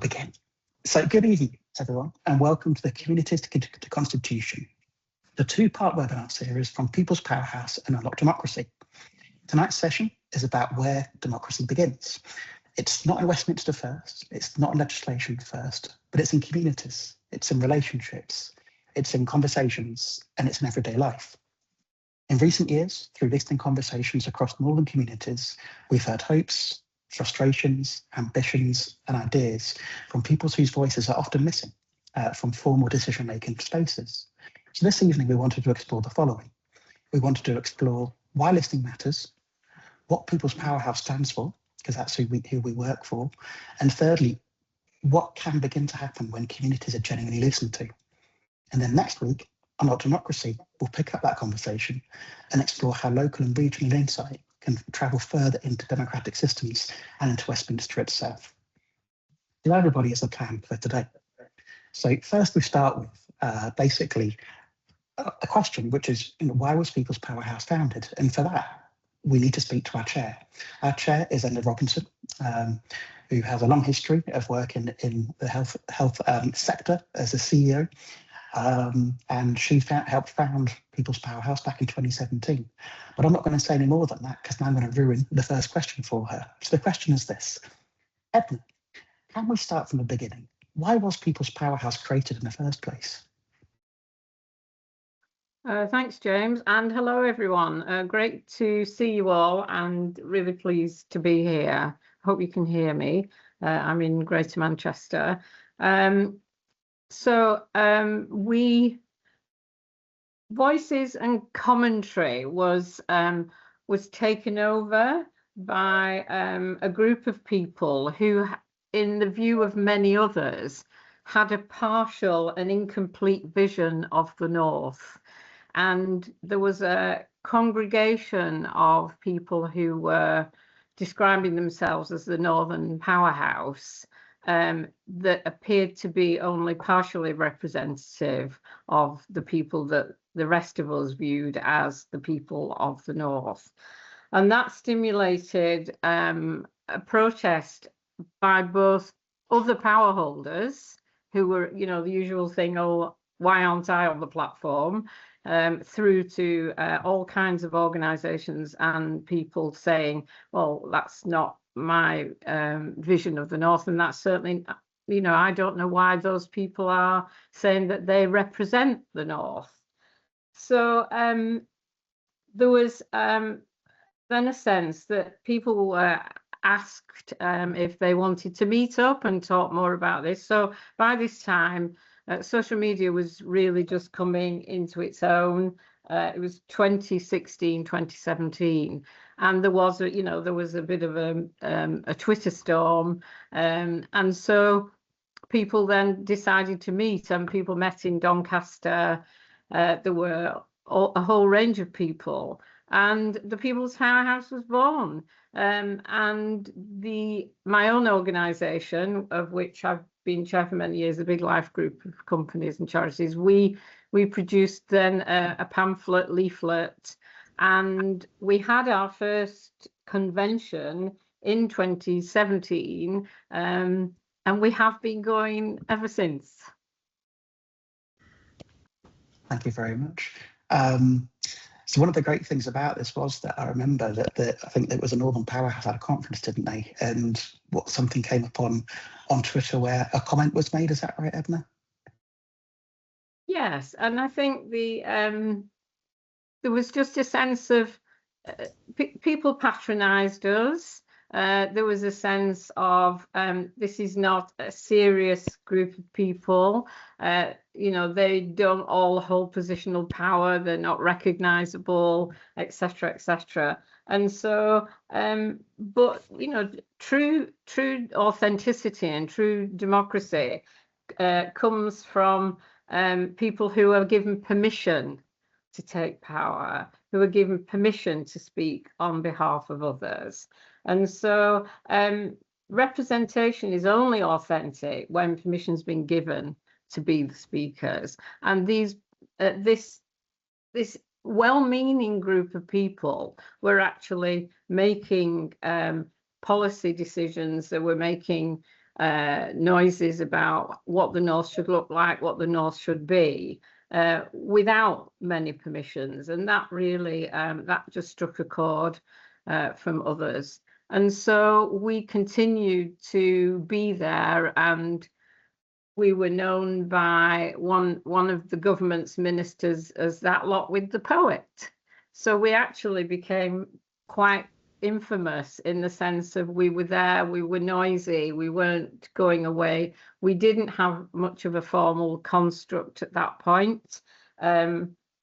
Begin. So good evening, everyone, and welcome to the Communities to Constitution, the two-part webinar series from People's Powerhouse and Unlock Democracy. Tonight's session is about where democracy begins. It's not in Westminster first, it's not in legislation first, but it's in communities, it's in relationships, it's in conversations, and it's in everyday life. In recent years, through listening conversations across northern communities, we've heard hopes, frustrations, ambitions, and ideas from people whose voices are often missing from formal decision-making spaces. So this evening, we wanted to explore the following. We wanted to explore why listening matters, what People's Powerhouse stands for, because that's who we work for, and thirdly, what can begin to happen when communities are genuinely listened to. And then next week, Unlock Democracy will pick up that conversation and explore how local and regional insight can travel further into democratic systems and into Westminster itself. So everybody is a plan for today. So first we start with basically a question, which is, why was People's Powerhouse founded? And for that, we need to speak to our chair. Our chair is Enda Robinson, who has a long history of work in the health sector as a CEO. And she helped found People's Powerhouse back in 2017. But I'm not going to say any more than that because now I'm going to ruin the first question for her. So the question is this. Edna, can we start from the beginning? Why was People's Powerhouse created in the first place? Thanks, James, and hello, everyone. Great to see you all and really pleased to be here. Hope you can hear me. I'm in Greater Manchester. Voices and Commentary was taken over by a group of people who, in the view of many others, had a partial and incomplete vision of the North. And there was a congregation of people who were describing themselves as the Northern Powerhouse that appeared to be only partially representative of the people that the rest of us viewed as the people of the North. And that stimulated a protest by both other power holders who were, the usual thing, oh, why aren't I on the platform, through to all kinds of organisations and people saying, well, that's not my vision of the North, and that's certainly, I don't know why those people are saying that they represent the North. So there was then a sense that people were asked if they wanted to meet up and talk more about this. So by this time, social media was really just coming into its own. It was 2016, 2017, and there was a bit of a Twitter storm, and so people then decided to meet, and people met in Doncaster. There were a whole range of people, and the People's Powerhouse was born. And my own organisation, of which I've been chair for many years, a big life group of companies and charities, we produced then a pamphlet leaflet, and we had our first convention in 2017, and we have been going ever since. Thank you very much. So one of the great things about this was that I remember that I think there was a Northern Powerhouse at a conference, didn't they? And something came up on Twitter where a comment was made. Is that right, Edna? Yes, and I think there was just a sense of people patronised us. There was a sense of this is not a serious group of people. They don't all hold positional power. They're not recognisable, etc., etc. And so, but true authenticity and true democracy comes from people who are given permission to take power, who are given permission to speak on behalf of others. And so representation is only authentic when permission's been given to be the speakers. And this well-meaning group of people were actually making policy decisions. They were making noises about what the North should look like, what the North should be, without many permissions. And that really, that just struck a chord from others. And so we continued to be there, and we were known by one of the government's ministers as that lot with the poet. So we actually became quite infamous in the sense of we were there, we were noisy, we weren't going away. We didn't have much of a formal construct at that point.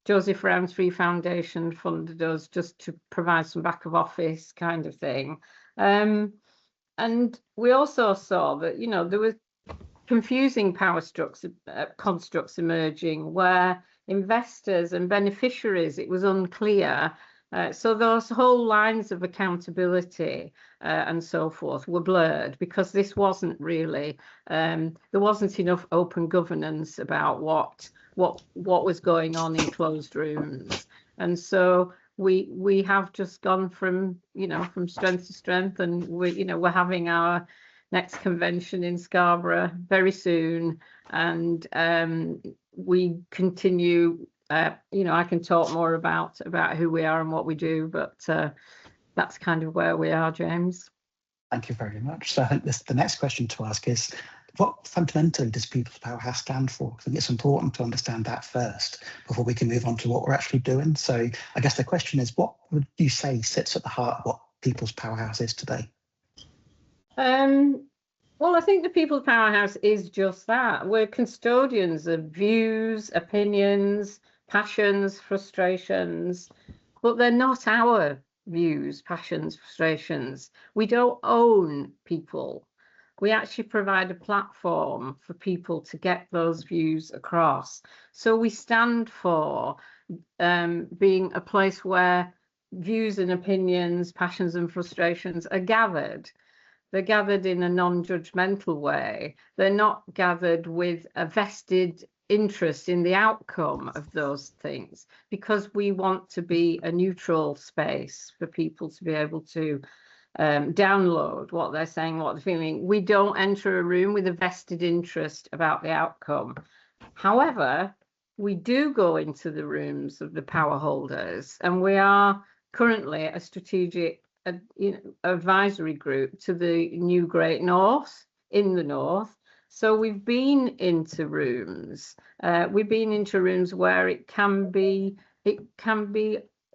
Joseph Rowntree Foundation funded us just to provide some back of office kind of thing. And we also saw that, you know, there were confusing power constructs emerging where investors and beneficiaries, it was unclear. So those whole lines of accountability and so forth were blurred, because this wasn't really, there wasn't enough open governance about what was going on in closed rooms. And so we have just gone from, you know, from strength to strength, and we're having our next convention in Scarborough very soon, and we continue. You know, I can talk more about who we are and what we do, but that's kind of where we are, James. Thank you very much. So I think the next question to ask is, what fundamentally does People's Powerhouse stand for? I think it's important to understand that first before we can move on to what we're actually doing. So I guess the question is, what would you say sits at the heart of what People's Powerhouse is today? Well, I think the People's Powerhouse is just that. We're custodians of views, opinions, passions, frustrations, but they're not our views, passions, frustrations. We don't own people. We actually provide a platform for people to get those views across. So we stand for being a place where views and opinions, passions and frustrations are gathered. They're gathered in a non-judgmental way. They're not gathered with a vested interest in the outcome of those things, because we want to be a neutral space for people to be able to download what they're saying, what they're feeling. We don't enter a room with a vested interest about the outcome. However, we do go into the rooms of the power holders, and we are currently a strategic advisory group to the new Great North in the North. So we've been into rooms. We've been into rooms where it can be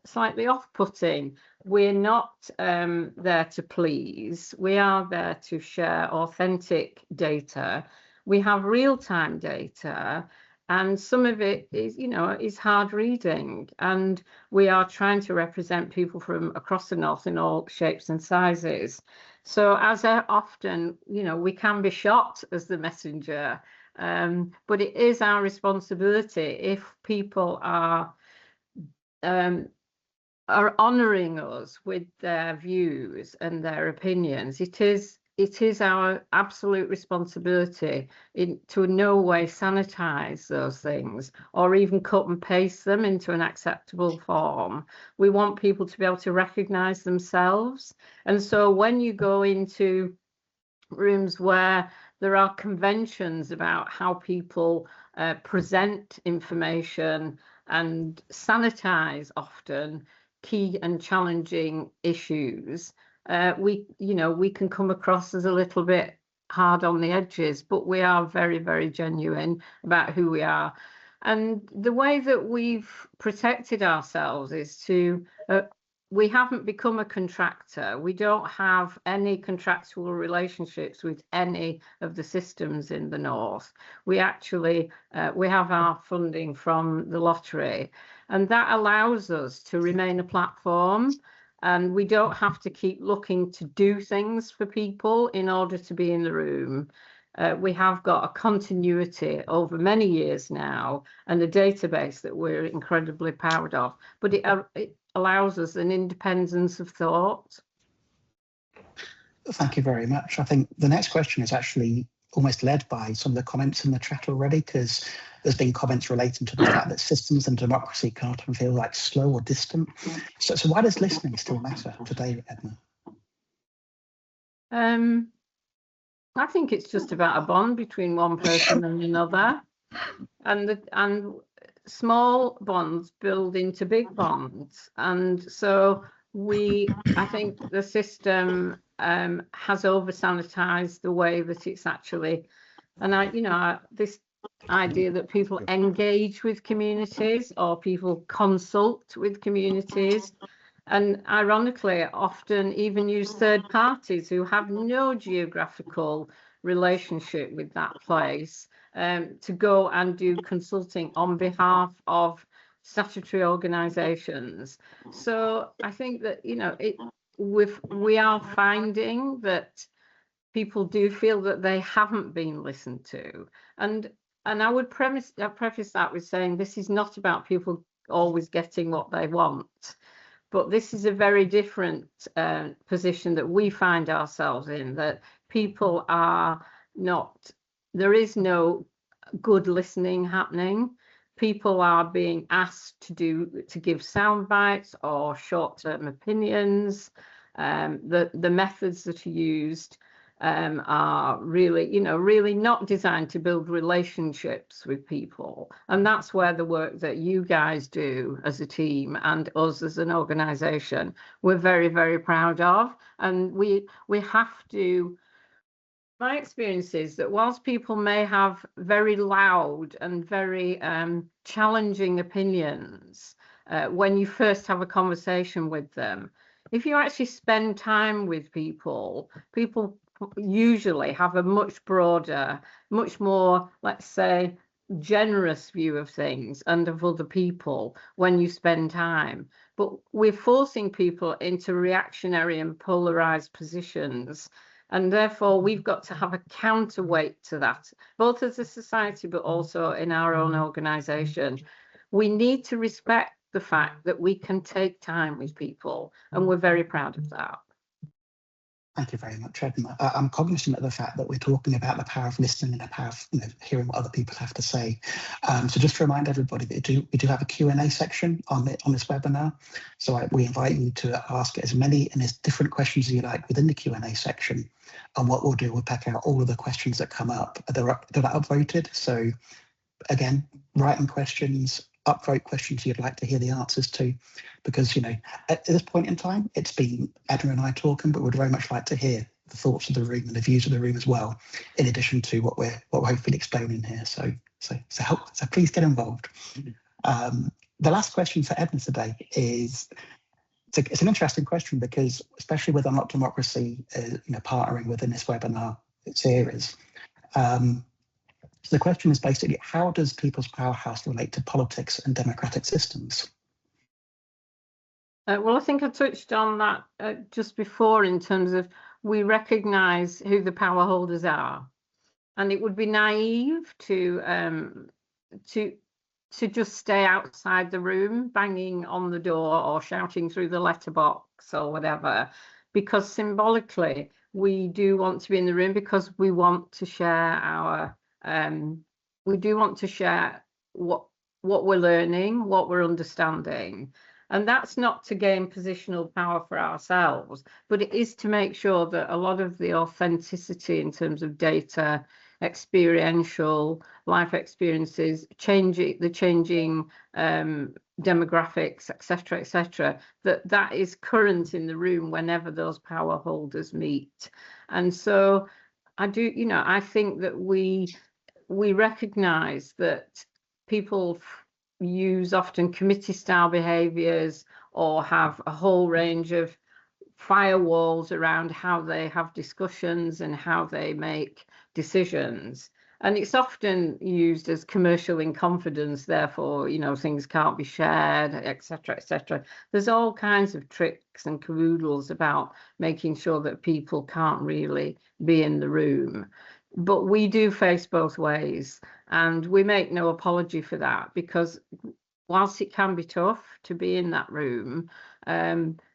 slightly off-putting. We're not there to please. We are there to share authentic data. We have real-time data, and some of it is, you know, is hard reading. And we are trying to represent people from across the North in all shapes and sizes. So as often, you know, we can be shot as the messenger, but it is our responsibility, if people are honouring us with their views and their opinions, it is our absolute responsibility to in no way sanitize those things or even cut and paste them into an acceptable form. We want people to be able to recognize themselves. And so when you go into rooms where there are conventions about how people present information and sanitize often key and challenging issues, we can come across as a little bit hard on the edges, but we are very, very genuine about who we are. And the way that we've protected ourselves is to we haven't become a contractor. We don't have any contractual relationships with any of the systems in the North. We actually we have our funding from the lottery, and that allows us to remain a platform, and we don't have to keep looking to do things for people in order to be in the room. We have got a continuity over many years now and a database that we're incredibly proud of, but it allows us an independence of thought. Thank you very much. I think the next question is actually almost led by some of the comments in the chat already, because there's been comments relating to the fact that systems and democracy can often feel like slow or distant. So why does listening still matter today, Edna? I think it's just about a bond between one person and another, and small bonds build into big bonds, and so I think the system has over sanitized the way that it's actually, and this idea that people engage with communities or people consult with communities, and ironically often even use third parties who have no geographical relationship with that place to go and do consulting on behalf of statutory organisations. So I think that we are finding that people do feel that they haven't been listened to, and I would preface that with saying this is not about people always getting what they want, but this is a very different position that we find ourselves in, that people are not, there is no good listening happening. People are being asked to give sound bites or short-term opinions. The methods that are used are really not designed to build relationships with people, and that's where the work that you guys do as a team and us as an organization, we're very, very proud of. And we have to, my experience is that whilst people may have very loud and very challenging opinions when you first have a conversation with them, if you actually spend time with people usually have a much broader, much more, let's say, generous view of things and of other people when you spend time. But we're forcing people into reactionary and polarized positions, and therefore we've got to have a counterweight to that, both as a society but also in our own organization. We need to respect the fact that we can take time with people, and we're very proud of that. Thank you very much, Edna. I'm cognizant of the fact that we're talking about the power of listening and the power of hearing what other people have to say. So just to remind everybody that we do have a Q&A section on this webinar. So we invite you to ask as many and as different questions as you like within the Q&A section. And what we'll do, we'll pack out all of the questions that come up. They're upvoted. So again, writing questions, upvote questions you'd like to hear the answers to, because at this point in time it's been Edna and I talking, but we'd very much like to hear the thoughts of the room and the views of the room as well, in addition to what we're hopefully explaining here. So please get involved. The last question for Edna today is, it's an interesting question, because especially with Unlock Democracy partnering within this webinar series, so the question is basically, how does People's Powerhouse relate to politics and democratic systems? Well, I think I touched on that just before, in terms of we recognise who the power holders are, and it would be naive to just stay outside the room banging on the door or shouting through the letterbox or whatever, because symbolically we do want to be in the room, because we want to share our we do want to share what we're learning, what we're understanding. And that's not to gain positional power for ourselves, but it is to make sure that a lot of the authenticity in terms of data, experiential life experiences, the changing demographics, etc., that is current in the room whenever those power holders meet. And so I think that we recognise that people use often committee style behaviours or have a whole range of firewalls around how they have discussions and how they make decisions, and it's often used as commercial in confidence, therefore things can't be shared, etc. There's all kinds of tricks and caroodles about making sure that people can't really be in the room. But we do face both ways, and we make no apology for that, because whilst it can be tough to be in that room,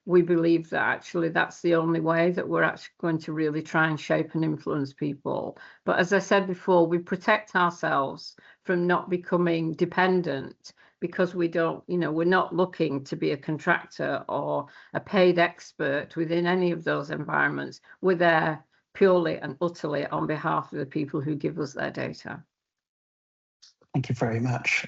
we believe that actually that's the only way that we're actually going to really try and shape and influence people. But as I said before, we protect ourselves from not becoming dependent, because we don't, we're not looking to be a contractor or a paid expert within any of those environments. We're there purely and utterly on behalf of the people who give us their data. Thank you very much.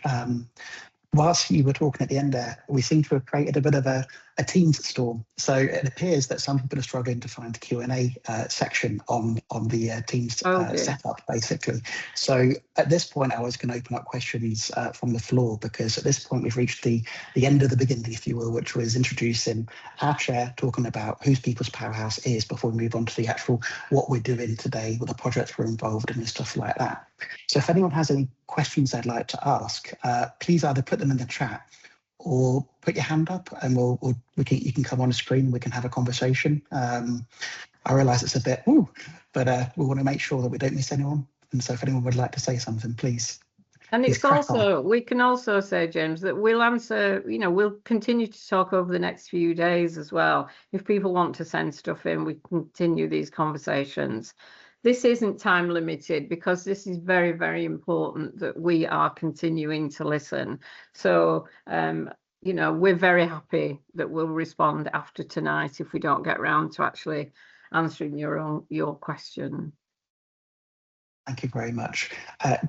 Whilst you were talking at the end there, we seem to have created a bit of a Teams storm. So it appears that some people are struggling to find the Q&A section on the Teams setup, basically. So at this point, I was going to open up questions from the floor, because at this point, we've reached the end of the beginning, if you will, which was introducing our chair, talking about whose People's Powerhouse is, before we move on to the actual what we're doing today, what the projects we're involved in and stuff like that. So if anyone has any questions they'd like to ask, please either put them in the chat or put your hand up, and you can come on the screen and we can have a conversation. I realise it's a bit, but we want to make sure that we don't miss anyone. And so if anyone would like to say something, please. And it's also, we can also say, James, that we'll answer, we'll continue to talk over the next few days as well. If people want to send stuff in, we continue these conversations. This isn't time limited, because this is very, very important that we are continuing to listen. So, we're very happy that we'll respond after tonight if we don't get round to actually answering your question. Thank you very much.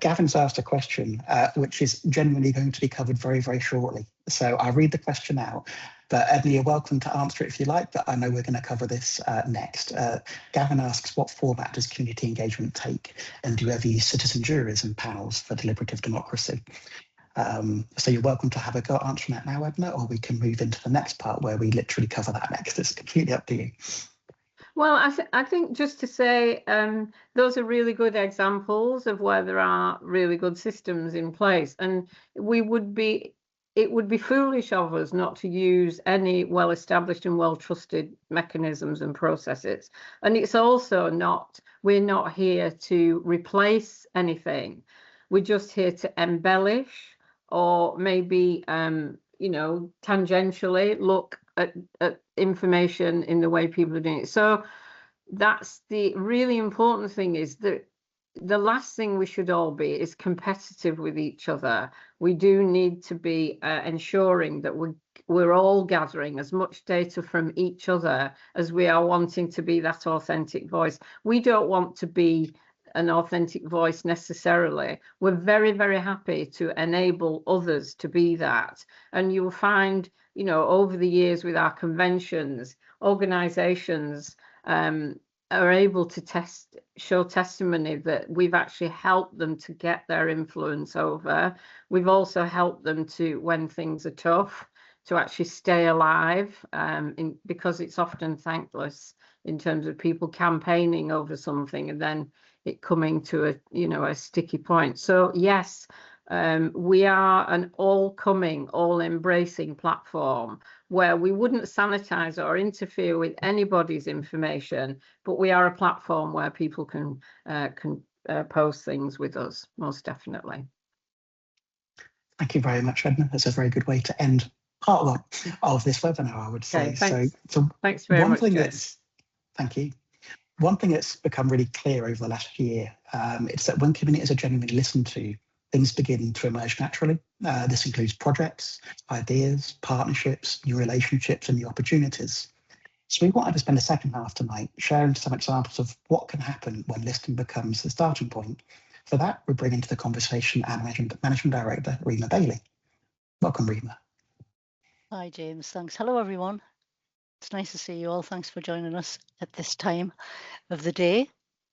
Gavin's asked a question, which is genuinely going to be covered very, very shortly. So I'll read the question out, but Edna, you're welcome to answer it if you like, but I know we're going to cover this next. Gavin asks, what format does community engagement take? And do you ever use citizen juries and panels for deliberative democracy? So you're welcome to have a go at answering that now, Edna, or we can move into the next part where we literally cover that next. It's completely up to you. Well, I think just to say, those are really good examples of where there are really good systems in place, and it would be foolish of us not to use any well-established and well-trusted mechanisms and processes. And it's also we're not here to replace anything. We're just here to embellish, or maybe tangentially look at information in the way people are doing it. So that's the really important thing, is that the last thing we should all be is competitive with each other. We do need to be ensuring that we're all gathering as much data from each other as we are wanting to be that authentic voice. We don't want to be an authentic voice necessarily. We're very, very happy to enable others to be that. And you'll find, over the years with our conventions, organizations are able to show testimony that we've actually helped them to get their influence over. We've also helped them to, when things are tough, to actually stay alive, because it's often thankless in terms of people campaigning over something and then it coming to a sticky point. So yes, we are an all-coming, all-embracing platform where we wouldn't sanitize or interfere with anybody's information, but we are a platform where people can post things with us, most definitely. Thank you very much, Edna. That's a very good way to end part one of this webinar, I would say. Okay, thanks. So thanks very much. Thank you. One thing that's become really clear over the last year, it's that when communities are genuinely listened to, things begin to emerge naturally. This includes projects, ideas, partnerships, new relationships, and new opportunities. So we wanted to spend the second half tonight sharing some examples of what can happen when listening becomes the starting point. For that, we bring into the conversation our Managing Director, Rima Bailey. Welcome, Rima. Hi, James. Thanks. Hello, everyone. It's nice to see you all. Thanks for joining us at this time of the day.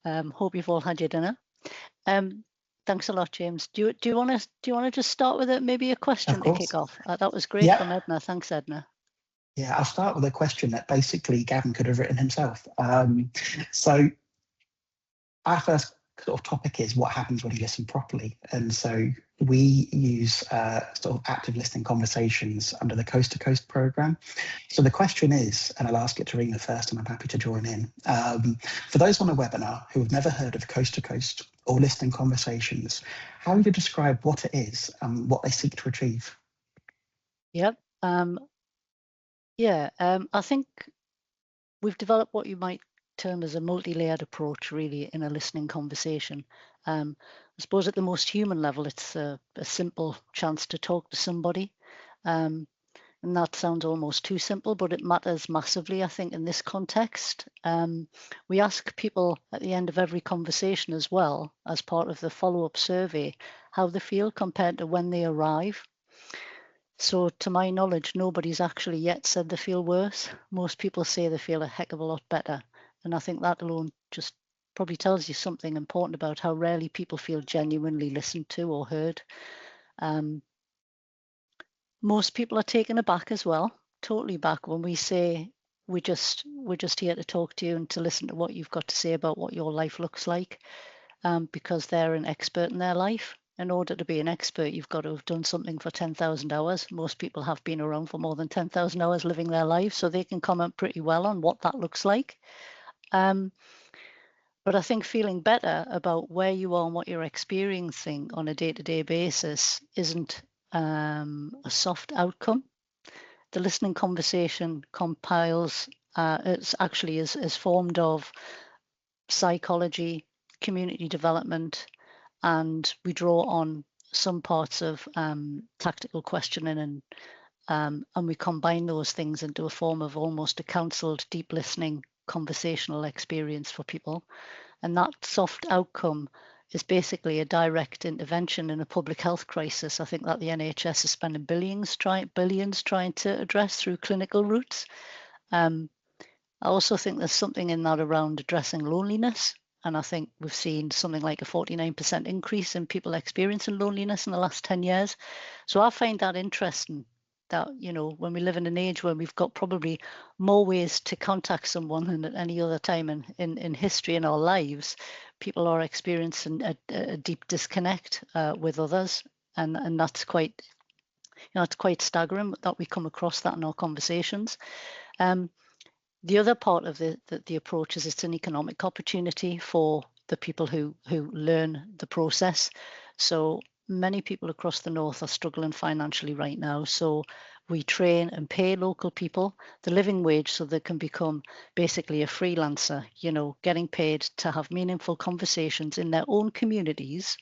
Hope you've all had your dinner. Thanks a lot, James. Do you want to just start with maybe a question to kick off? That was great from Edna. Thanks, Edna. Yeah, I'll start with a question that basically Gavin could have written himself. So our first sort of topic is what happens when you listen properly. And so we use sort of active listening conversations under the Coast to Coast programme. So the question is, and I'll ask it to Rima first, and I'm happy to join in. For those on the webinar who have never heard of Coast to Coast or listening conversations, how would you describe what it is and what they seek to achieve? Yep. I think we've developed what you might term as a multi-layered approach, really, in a listening conversation. I suppose at the most human level, it's a simple chance to talk to somebody. And that sounds almost too simple, but it matters massively, I think, in this context. We ask people at the end of every conversation as well, as part of the follow-up survey, how they feel compared to when they arrive. So to my knowledge, nobody's actually yet said they feel worse. Most people say they feel a heck of a lot better. And I think that alone just probably tells you something important about how rarely people feel genuinely listened to or heard. Most people are taken aback as well, totally back when we say we're just here to talk to you and to listen to what you've got to say about what your life looks like, because they're an expert in their life. In order to be an expert, you've got to have done something for 10,000 hours. Most people have been around for more than 10,000 hours living their lives, so they can comment pretty well on what that looks like. But I think feeling better about where you are and what you're experiencing on a day-to-day basis isn't a soft outcome. The listening conversation compiles, it's actually is formed of psychology, community development, and we draw on some parts of tactical questioning, and we combine those things into a form of almost a counselled deep listening conversational experience for people. And that soft outcome is basically a direct intervention in a public health crisis. I think that the NHS is spending billions trying to address through clinical routes. I also think there's something in that around addressing loneliness. And I think we've seen something like a 49% increase in people experiencing loneliness in the last 10 years. So I find that interesting, that, you know, when we live in an age where we've got probably more ways to contact someone than at any other time in history in our lives, people are experiencing a deep disconnect with others. And that's quite, you know, it's quite staggering that we come across that in our conversations. The other part of the approach is it's an economic opportunity for the people who learn the process. So many people across the north are struggling financially right now. So we train and pay local people the living wage so they can become basically a freelancer, you know, getting paid to have meaningful conversations in their own communities.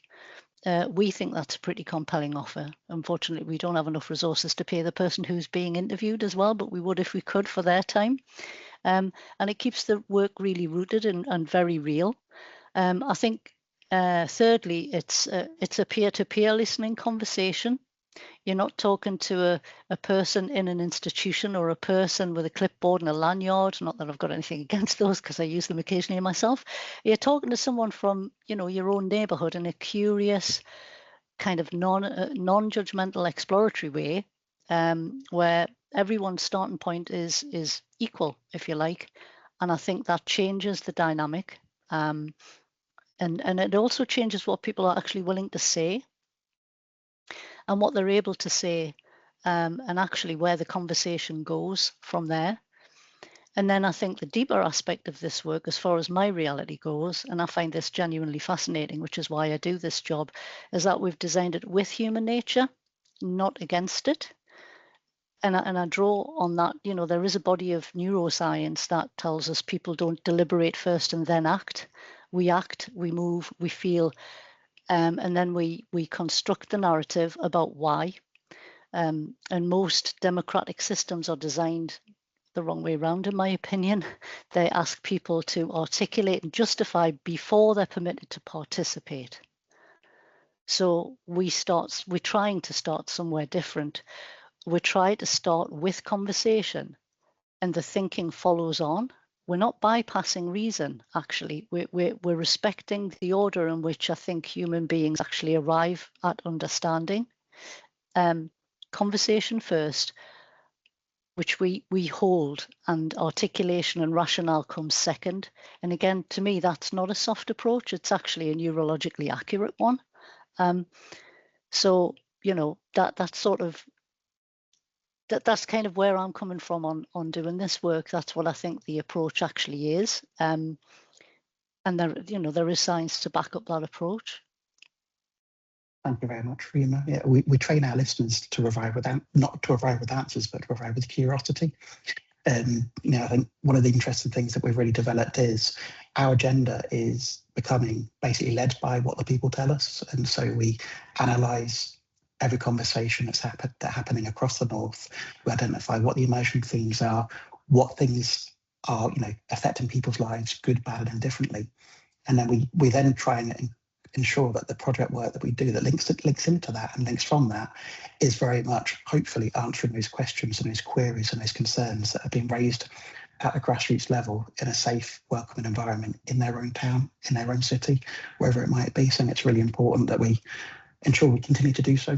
We think that's a pretty compelling offer. Unfortunately, we don't have enough resources to pay the person who's being interviewed as well, but we would if we could for their time. And it keeps the work really rooted and very real. I think, thirdly, it's a peer-to-peer listening conversation. You're not talking to a person in an institution or a person with a clipboard and a lanyard. Not that I've got anything against those, because I use them occasionally myself. You're talking to someone from, you know, your own neighborhood in a curious, kind of non-judgmental, exploratory way, where everyone's starting point is equal, if you like. And I think that changes the dynamic. And it also changes what people are actually willing to say and what they're able to say, and actually where the conversation goes from there. And then I think the deeper aspect of this work, as far as my reality goes, and I find this genuinely fascinating, which is why I do this job, is that we've designed it with human nature, not against it. And I draw on that, you know, there is a body of neuroscience that tells us people don't deliberate first and then act. We act, we move, we feel, and then we construct the narrative about why. And most democratic systems are designed the wrong way around, in my opinion. They ask people to articulate and justify before they're permitted to participate. So we're trying to start somewhere different. We try to start with conversation, and the thinking follows on. We're not bypassing reason, actually. We're respecting the order in which I think human beings actually arrive at understanding. Conversation first, which we hold, and articulation and rationale comes second. And again, to me, that's not a soft approach. It's actually a neurologically accurate one. So, you know, that's sort of, that's kind of where I'm coming from on doing this work. That's what I think the approach actually is. And there, you know, there is science to back up that approach. Thank you very much, Rima. Yeah, we train our listeners to arrive with not to arrive with answers, but to arrive with curiosity. You know, I think one of the interesting things that we've really developed is our agenda is becoming basically led by what the people tell us, and so we analyse every conversation that's happening across the North. We identify what the emerging themes are, what things are, affecting people's lives, good, bad, and indifferently. And then we then try and ensure that the project work that we do that links into that and links from that is very much hopefully answering those questions and those queries and those concerns that have been raised at a grassroots level in a safe, welcoming environment in their own town, in their own city, wherever it might be. So it's really important that we ensure we continue to do so.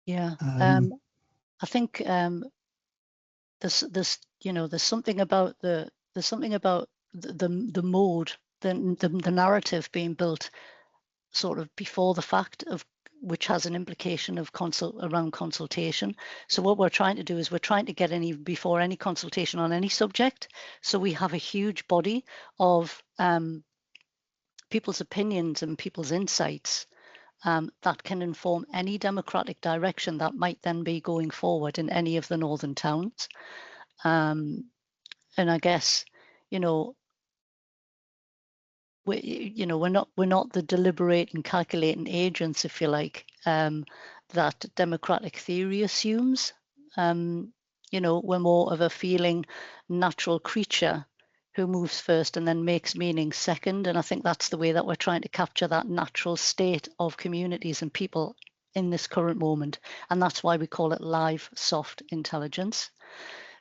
Yeah, I think there's something about the mode, the narrative being built sort of before the fact, of which has an implication of around consultation. So what we're trying to do is we're trying to get before any consultation on any subject. So we have a huge body of people's opinions and people's insights that can inform any democratic direction that might then be going forward in any of the northern towns. And I guess, we're not the deliberating, calculating agents, if you like, that democratic theory assumes. We're more of a feeling, natural creature who moves first and then makes meaning second. And I think that's the way that we're trying to capture that natural state of communities and people in this current moment. And that's why we call it live, soft intelligence.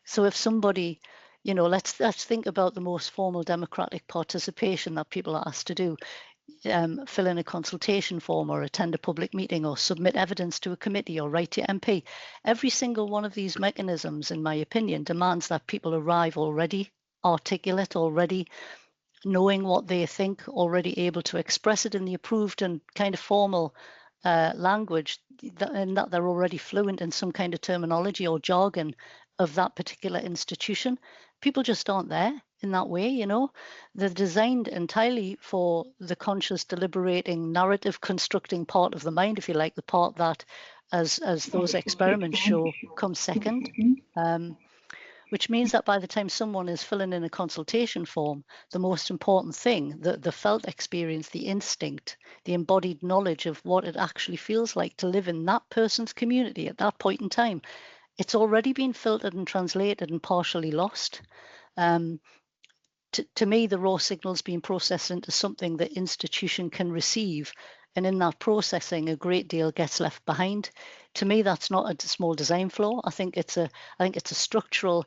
So if somebody, let's think about the most formal democratic participation that people are asked to do. Fill in a consultation form, or attend a public meeting, or submit evidence to a committee, or write to MP. Every single one of these mechanisms, in my opinion, demands that people arrive already articulate, already knowing what they think, already able to express it in the approved and kind of formal language, and that they're already fluent in some kind of terminology or jargon of that particular institution. People just aren't there in that way, They're designed entirely for the conscious, deliberating, narrative constructing part of the mind, if you like, the part that, as those experiments show, comes second. Which means that by the time someone is filling in a consultation form, the most important thing, the felt experience, the instinct, the embodied knowledge of what it actually feels like to live in that person's community at that point in time, it's already been filtered and translated and partially lost. To me, the raw signal's being processed into something the institution can receive. And in that processing, a great deal gets left behind. To me, that's not a small design flaw. I think it's a structural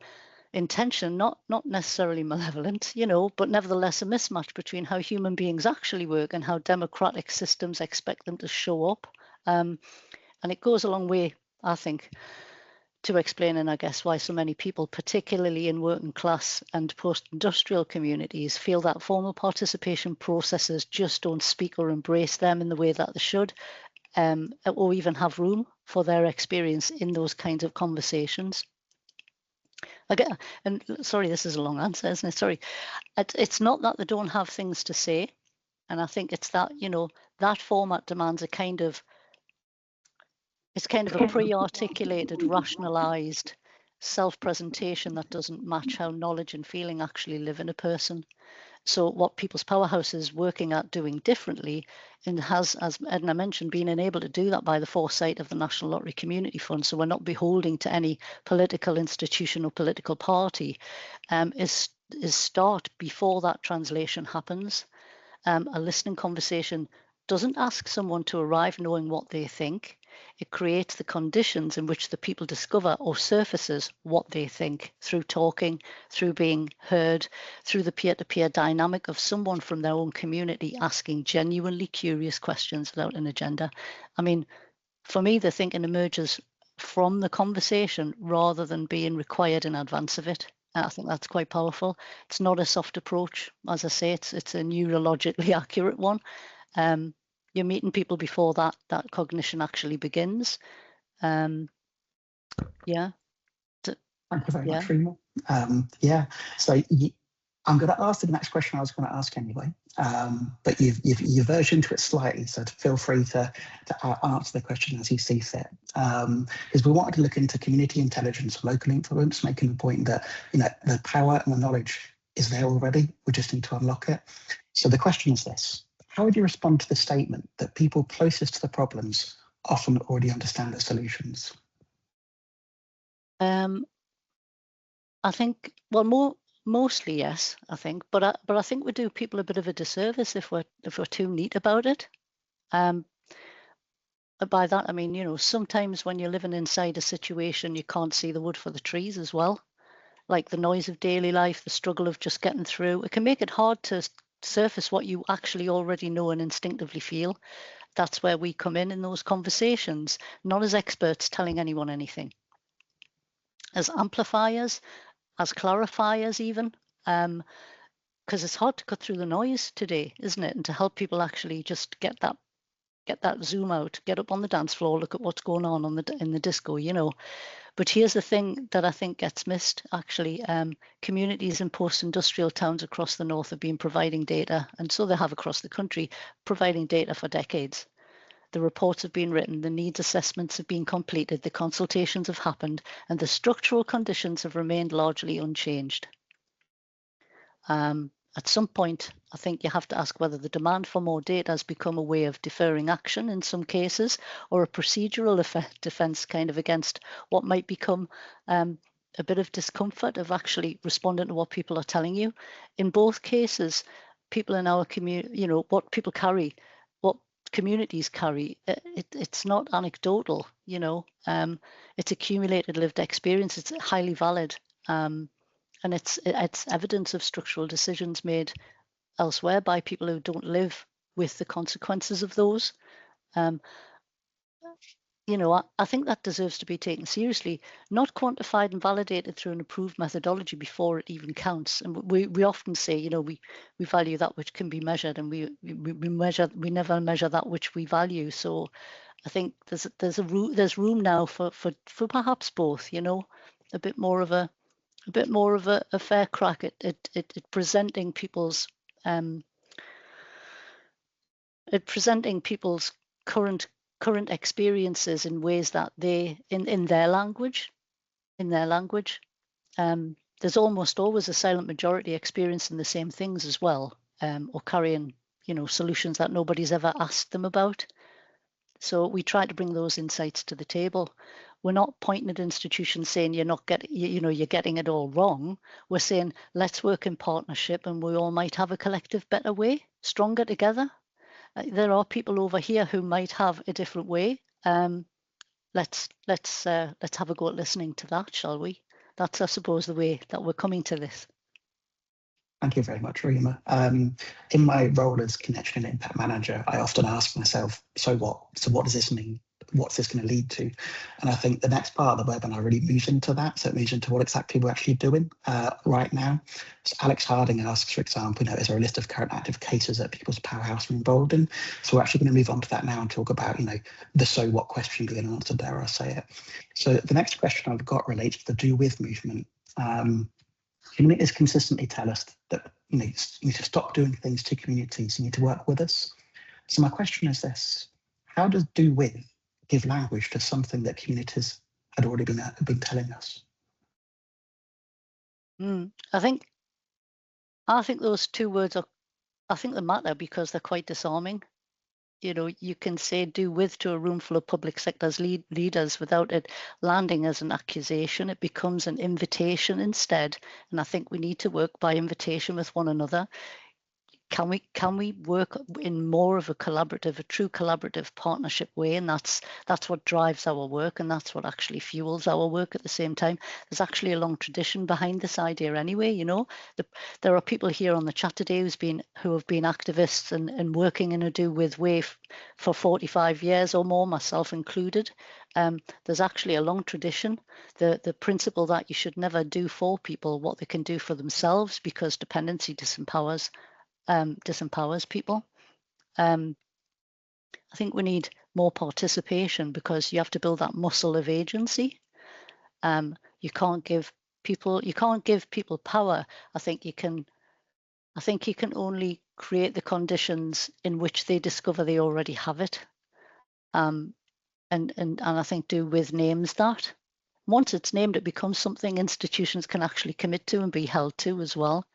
intention, not necessarily malevolent, but nevertheless a mismatch between how human beings actually work and how democratic systems expect them to show up. And it goes a long way, I think, to explaining, I guess, why so many people, particularly in working class and post-industrial communities, feel that formal participation processes just don't speak or embrace them in the way that they should, or even have room for their experience in those kinds of conversations. Again, and sorry, this is a long answer, isn't it? Sorry. It's not that they don't have things to say. And I think it's that, that format demands a kind of a pre-articulated, rationalized self-presentation that doesn't match how knowledge and feeling actually live in a person. So what People's Powerhouse is working at doing differently, and has, as Edna mentioned, been enabled to do that by the foresight of the National Lottery Community Fund. So we're not beholding to any political institution or political party, is start before that translation happens. A listening conversation doesn't ask someone to arrive knowing what they think. It creates the conditions in which the people discover or surfaces what they think through talking, through being heard, through the peer-to-peer dynamic of someone from their own community asking genuinely curious questions without an agenda. I mean, for me, the thinking emerges from the conversation rather than being required in advance of it. I think that's quite powerful. It's not a soft approach. As I say, it's a neurologically accurate one. You're meeting people before that cognition actually begins. Yeah. Thank you very much, Rima. So I'm going to ask the next question I was going to ask anyway, but you've versioned to it slightly, so feel free to answer the question as you see fit. Because we wanted to look into community intelligence, local influence, making the point that the power and the knowledge is there already. We just need to unlock it. So the question is this: how would you respond to the statement that people closest to the problems often already understand the solutions? I think, well, mostly yes, I think, but I think we do people a bit of a disservice if we're too neat about it. By that I mean, you know, sometimes when you're living inside a situation, you can't see the wood for the trees as well. Like the noise of daily life, the struggle of just getting through, it can make it hard to surface what you actually already know and instinctively feel. That's where we come in those conversations, not as experts telling anyone anything, as amplifiers, as clarifiers even, because it's hard to cut through the noise today, isn't it? And to help people actually just get that zoom out, get up on the dance floor, look at what's going on in the disco, you know. But here's the thing that I think gets missed, actually. Communities in post-industrial towns across the north have been providing data, and so they have across the country, providing data for decades. The reports have been written, the needs assessments have been completed, the consultations have happened, and the structural conditions have remained largely unchanged. At some point, I think you have to ask whether the demand for more data has become a way of deferring action in some cases, or a procedural defence kind of against what might become a bit of discomfort of actually responding to what people are telling you. In both cases, people in our community, you know, what people carry, what communities carry, it's not anecdotal, you know, it's accumulated lived experience, it's highly valid. And it's evidence of structural decisions made elsewhere by people who don't live with the consequences of those. You know, I think that deserves to be taken seriously, not quantified and validated through an approved methodology before it even counts. And we often say, you know, we value that which can be measured, and we never measure that which we value. So I think there's room now for perhaps both, you know, a bit more of a fair crack at presenting people's current experiences in ways that they in their language. There's almost always a silent majority experiencing the same things as well, or carrying, you know, solutions that nobody's ever asked them about. So we try to bring those insights to the table. We're not pointing at institutions saying you're getting it all wrong. We're saying let's work in partnership, and we all might have a collective better way, stronger together. There are people over here who might have a different way. Let's have a go at listening to that, shall we? That's, I suppose, the way that we're coming to this. Thank you very much, Rima. In my role as connection and impact manager, I often ask myself, so what? So what does this mean? What's this going to lead to? And I think the next part of the webinar really moves into that. So it moves into what exactly we're actually doing right now. So Alex Harding asks, for example, you know, is there a list of current active cases that People's Powerhouse are involved in? So we're actually going to move on to that now and talk about, you know, the so what question being answered, dare I say it. So the next question I've got relates to the do with movement. Communities consistently tell us that you need to stop doing things to communities, you need to work with us. So my question is this: how does do with give language to something that communities had already been telling us? I think those two words they matter because they're quite disarming. You know, you can say do with to a room full of public sector's leaders without it landing as an accusation. It becomes an invitation instead. And I think we need to work by invitation with one another. Can we work in more of a true collaborative partnership way? And that's what drives our work, and that's what actually fuels our work at the same time. There's actually a long tradition behind this idea anyway, you know. There are people here on the chat today who have been activists and working in a do with way for 45 years or more, myself included. There's actually a long tradition. The principle that you should never do for people what they can do for themselves, because dependency disempowers people. I think we need more participation because you have to build that muscle of agency. You can't give people power. I think you can only create the conditions in which they discover they already have it. And I think do with names that. Once it's named, it becomes something institutions can actually commit to and be held to as well.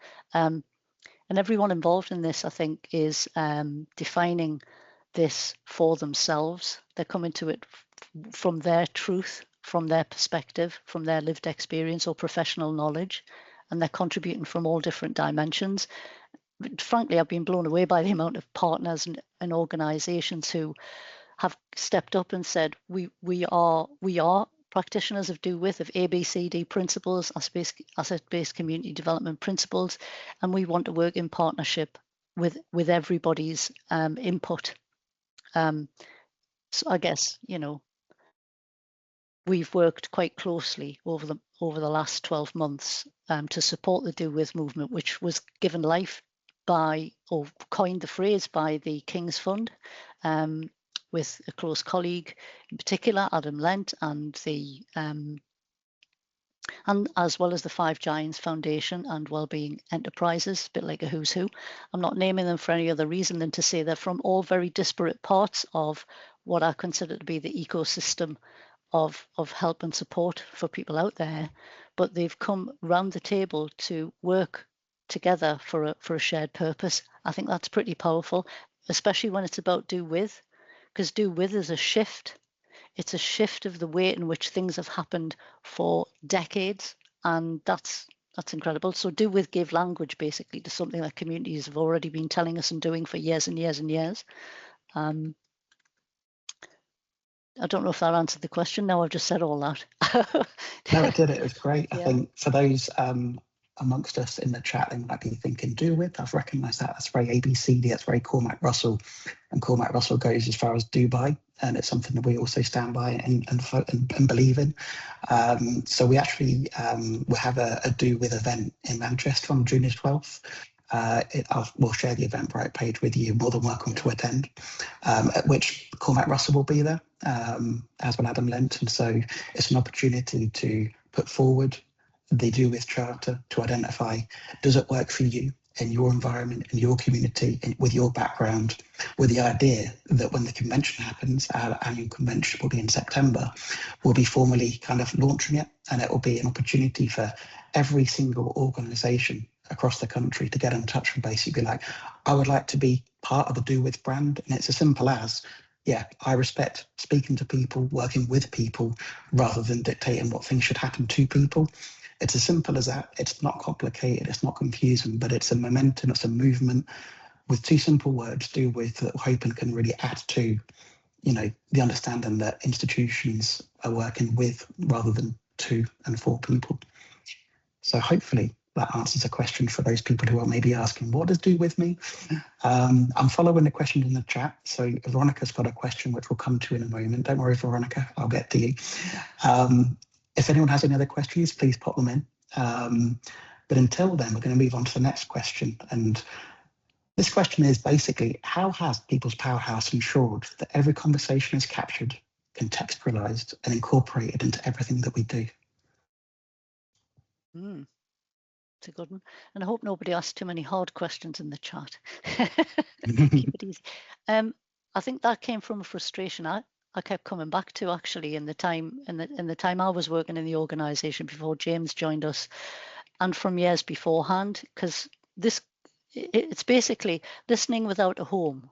And everyone involved in this, I think, is defining this for themselves. They're coming to it from their truth, from their perspective, from their lived experience or professional knowledge, and they're contributing from all different dimensions. But frankly, I've been blown away by the amount of partners and organisations who have stepped up and said, we are practitioners of do with, of ABCD principles, asset-based community development principles, and we want to work in partnership with everybody's input. So I guess, you know, we've worked quite closely over the last 12 months to support the Do With movement, which was given life by, or coined the phrase by, the King's Fund, with a close colleague, in particular Adam Lent, and the and as well as the Five Giants Foundation and Wellbeing Enterprises, a bit like a who's who. I'm not naming them for any other reason than to say they're from all very disparate parts of what I consider to be the ecosystem of help and support for people out there, but they've come round the table to work together for a shared purpose. I think that's pretty powerful, especially when it's about do with, because do with is a shift. It's a shift of the way in which things have happened for decades, and that's incredible. So do with gave language basically to something that communities have already been telling us and doing for years and years and years. I don't know if that answered the question. Now I've just said all that. No, it did. It was great. Yeah. I think for those amongst us in the chat, they might be thinking do with. I've recognised that. That's very ABCD. That's very Cormac Russell. And Cormac Russell goes as far as do by. And it's something that we also stand by and believe in. So we actually we have a do with event in Manchester on June 12th. We'll share the Eventbrite page with you. More than welcome to attend, at which Cormac Russell will be there, as will Adam Lent. And so it's an opportunity to put forward the Do With Charter to identify, does it work for you in your environment, in your community, with your background, with the idea that when the convention happens, our annual convention will be in September, we'll be formally kind of launching it, and it will be an opportunity for every single organisation across the country to get in touch and basically like, I would like to be part of the Do With brand. And it's as simple as, yeah, I respect speaking to people, working with people, rather than dictating what things should happen to people. It's as simple as that. It's not complicated, it's not confusing, but it's a momentum, it's a movement with two simple words, do with, that we're hoping can really add to, you know, the understanding that institutions are working with rather than to and for people. So hopefully that answers a question for those people who are maybe asking, what does do with me? I'm following the question in the chat. So Veronica's got a question which we'll come to in a moment. Don't worry, Veronica, I'll get to you. If anyone has any other questions, please pop them in. But until then, we're going to move on to the next question. And this question is basically, how has People's Powerhouse ensured that every conversation is captured, contextualized, and incorporated into everything that we do? It's a good one. And I hope nobody asks too many hard questions in the chat. Keep it easy. I think that came from a frustration I kept coming back to actually in the time I was working in the organisation before James joined us, and from years beforehand, because it's basically listening without a home,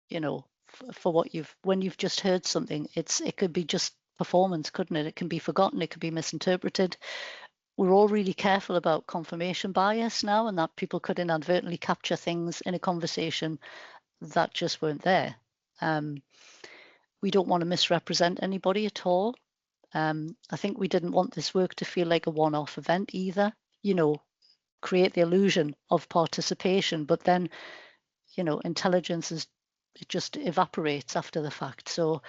you know, for when you've just heard something, it could be just performance, couldn't it? It can be forgotten, it could be misinterpreted. We're all really careful about confirmation bias now, and that people could inadvertently capture things in a conversation that just weren't there. We don't want to misrepresent anybody at all. I think we didn't want this work to feel like a one-off event either, you know, create the illusion of participation, but then, you know, intelligence it just evaporates after the fact. So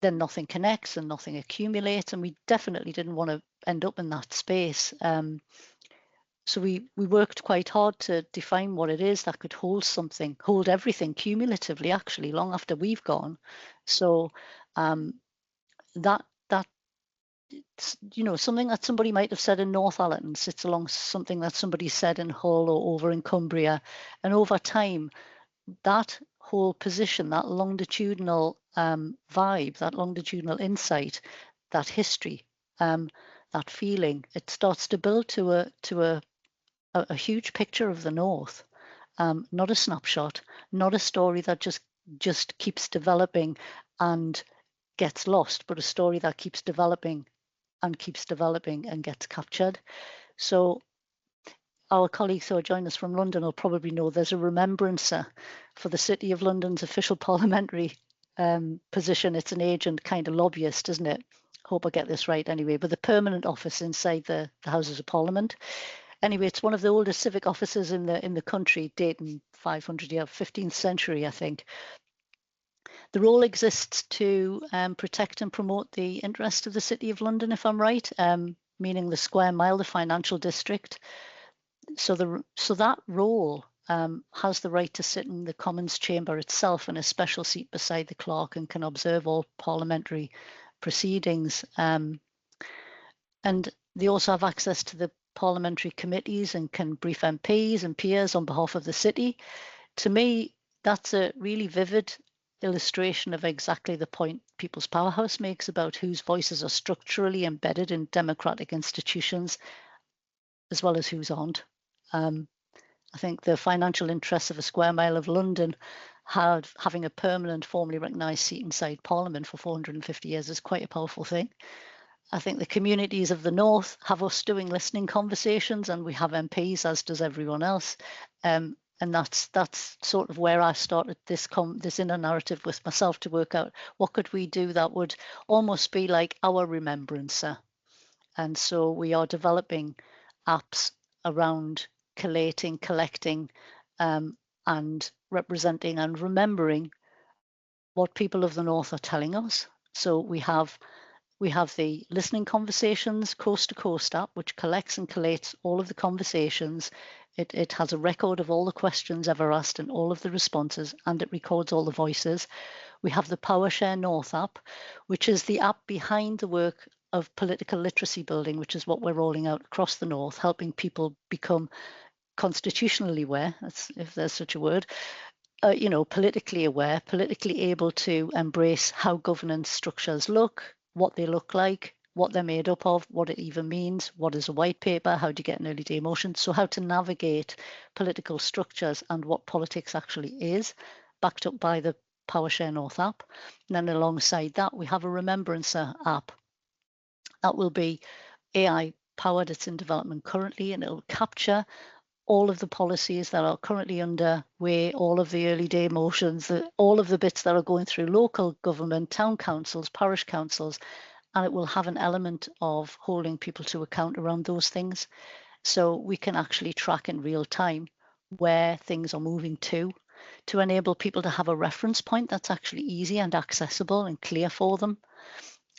then nothing connects and nothing accumulates, and we definitely didn't want to end up in that space. So we worked quite hard to define what it is that could hold everything cumulatively, actually, long after we've gone. So that you know, something that somebody might have said in North Allerton sits along something that somebody said in Hull or over in Cumbria, and over time, that whole position, that longitudinal vibe, that longitudinal insight, that history, that feeling, it starts to build to a huge picture of the North, not a snapshot, not a story that just just keeps developing and gets lost, but a story that keeps developing and gets captured. So our colleagues who are joining us from London will probably know there's a remembrancer for the City of London's official parliamentary position. It's an agent kind of lobbyist, isn't it? Hope I get this right anyway, but the permanent office inside the Houses of Parliament. Anyway, it's one of the oldest civic offices in the country, dating 500 years, 15th century, I think. The role exists to protect and promote the interest of the City of London, if I'm right, meaning the square mile, the financial district. So that role has the right to sit in the Commons chamber itself in a special seat beside the clerk and can observe all parliamentary proceedings. And they also have access to the parliamentary committees and can brief MPs and peers on behalf of the city. To me, that's a really vivid illustration of exactly the point People's Powerhouse makes about whose voices are structurally embedded in democratic institutions, as well as whose aren't. I think the financial interests of a square mile of London having a permanent, formally recognised seat inside Parliament for 450 years is quite a powerful thing. I think the communities of the North have us doing listening conversations, and we have MPs, as does everyone else. And that's sort of where I started this inner narrative with myself to work out what could we do that would almost be like our remembrancer. And so we are developing apps around collating, collecting, and representing and remembering what people of the North are telling us. So we have the listening conversations coast to coast app, which collects and collates all of the conversations. It has a record of all the questions ever asked and all of the responses, and it records all the voices. We have the PowerShare North app, which is the app behind the work of political literacy building, which is what we're rolling out across the North, helping people become constitutionally aware, if there's such a word, politically aware, politically able to embrace how governance structures look, what they look like, what they're made up of, what it even means, what is a white paper, how do you get an early day motion, so how to navigate political structures and what politics actually is, backed up by the PowerShare North app. And then alongside that, we have a Remembrancer app that will be AI powered. It's in development currently, and it'll capture all of the policies that are currently underway, all of the early day motions, all of the bits that are going through local government, town councils, parish councils, and it will have an element of holding people to account around those things. So we can actually track in real time where things are moving to enable people to have a reference point that's actually easy and accessible and clear for them.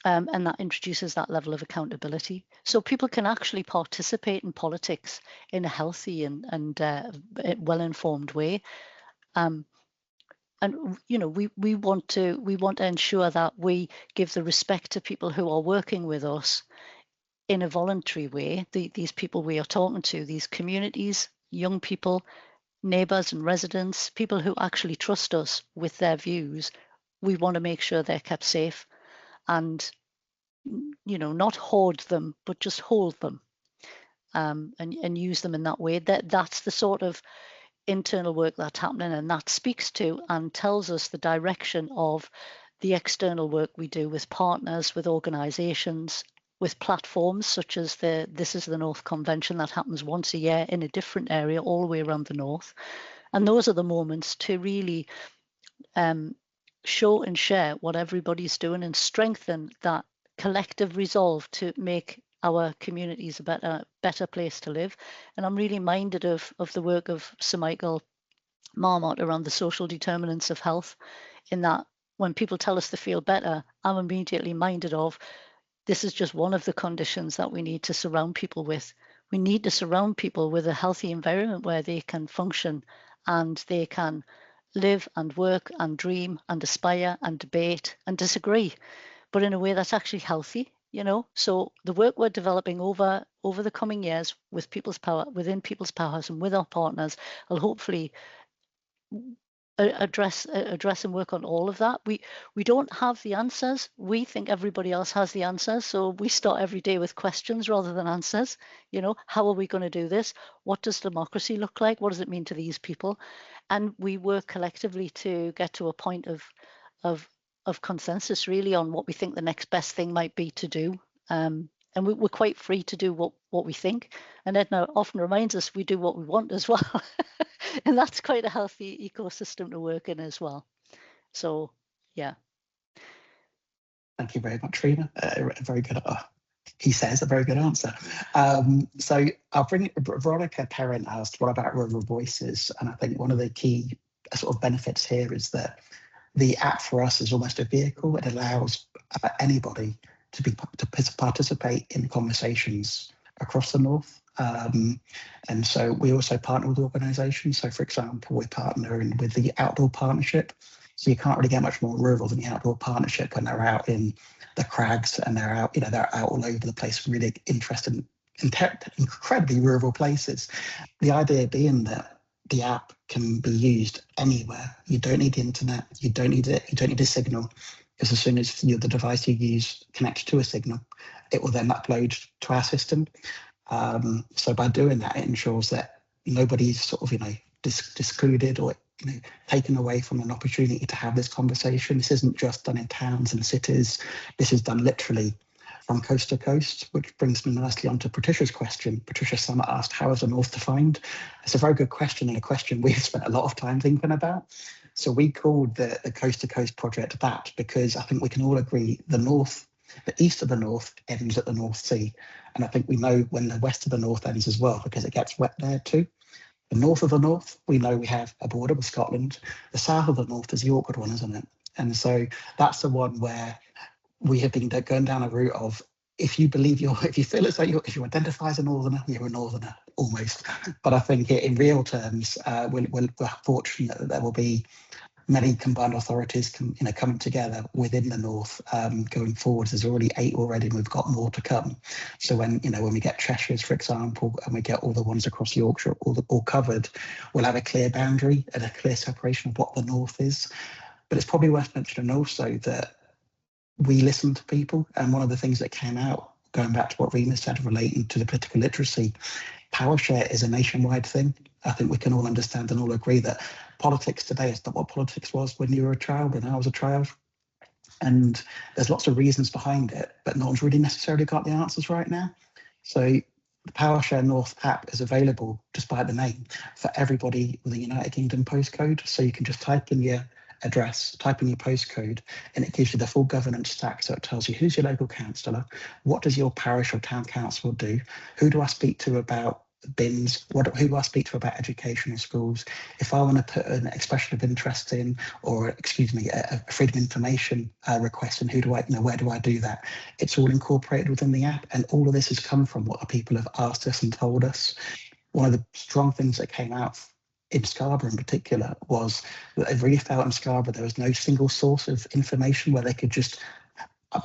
And that introduces that level of accountability. So people can actually participate in politics in a healthy and well-informed way. And we want to ensure that we give the respect to people who are working with us in a voluntary way. These people we are talking to, these communities, young people, neighbours and residents, people who actually trust us with their views, we want to make sure they're kept safe and not hoard them, but just hold them and use them in that way. That's the sort of internal work that's happening, and that speaks to and tells us the direction of the external work we do with partners, with organisations, with platforms such as This is the North Convention that happens once a year in a different area all the way around the North. And those are the moments to really show and share what everybody's doing and strengthen that collective resolve to make our communities a better place to live. And I'm really minded of the work of Sir Michael Marmot around the social determinants of health, in that when people tell us they feel better, I'm immediately minded of this is just one of the conditions that we need to surround people with. We need to surround people with a healthy environment where they can function and they can live and work and dream and aspire and debate and disagree, but in a way that's actually healthy, So the work we're developing over the coming years with within People's Powerhouse and with our partners will hopefully address and work on all of that. We don't have the answers. We think everybody else has the answers, so we start every day with questions rather than answers. You know, how are we going to do this? What does democracy look like? What does it mean to these people? And we work collectively to get to a point of consensus, really, on what we think the next best thing might be to do. And we're quite free to do what we think. And Edna often reminds us we do what we want as well. And that's quite a healthy ecosystem to work in as well. So, yeah. Thank you very much, Rena. Very good. He says a very good answer. So I'll bring Veronica Perrin asked, what about rural voices? And I think one of the key sort of benefits here is that the app for us is almost a vehicle. It allows anybody to participate in conversations across the North. And so we also partner with organisations. So, for example, we're partnering with the Outdoor Partnership. So you can't really get much more rural than the Outdoor Partnership when they're out in the crags and they're out, they're out all over the place, really interested in incredibly rural places. The idea being that the app can be used anywhere. You don't need the internet. You don't need it. You don't need a signal, because as soon as the device you use connects to a signal, it will then upload to our system. So by doing that, it ensures that nobody's sort of, discluded or taken away from an opportunity to have this conversation. This isn't just done in towns and cities. This is done literally from coast to coast, which brings me nicely onto Patricia's question. Patricia Summit asked, how is the North defined? It's a very good question, and a question we've spent a lot of time thinking about. So we called the Coast to Coast project that because I think we can all agree the east of the North ends at the North Sea. And I think we know when the west of the North ends as well, because it gets wet there too. The north of the North, we know we have a border with Scotland. The south of the North is the awkward one, isn't it? And so that's the one where we have been going down a route of, if you feel as though if you identify as a northerner, you're a northerner almost. But I think in real terms, we're fortunate that there will be many combined authorities coming together within the North going forward. There's already 8 already, and we've got more to come. So when we get Cheshire's, for example, and we get all the ones across Yorkshire all covered, we'll have a clear boundary and a clear separation of what the North is. But it's probably worth mentioning also that we listen to people, and one of the things that came out, going back to what Rena said relating to the political literacy, PowerShare is a nationwide thing. I think we can all understand and all agree that politics today is not what politics was when you were a child, when I was a child. And there's lots of reasons behind it, but no one's really necessarily got the answers right now. So the PowerShare North app is available, just by the name, for everybody with a United Kingdom postcode. So you can just type in your address, type in your postcode, and it gives you the full governance stack. So it tells you who's your local councillor, what does your parish or town council do, who do I speak to about bins, who do I speak to about educational schools, if I want to put an expression of interest in, or a freedom of information request, and where do I do that? It's all incorporated within the app, and all of this has come from what the people have asked us and told us. One of the strong things that came out in Scarborough in particular was that they really felt in Scarborough there was no single source of information where they could just,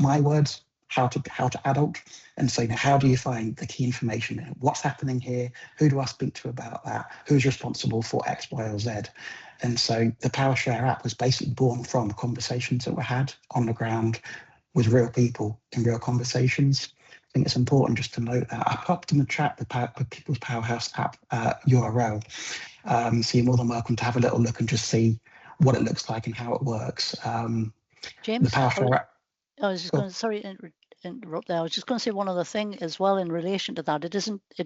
my words, how to adult. And so how do you find the key information? What's happening here? Who do I speak to about that? Who's responsible for X, Y, or Z? And so the PowerShare app was basically born from conversations that were had on the ground with real people in real conversations. I think it's important just to note that. I popped in the chat the People's Powerhouse app URL. So you're more than welcome to have a little look and just see what it looks like and how it works. James, the PowerShare app. I was just going to, sorry to interrupt there. I was just going to say one other thing as well in relation to that. It isn't, the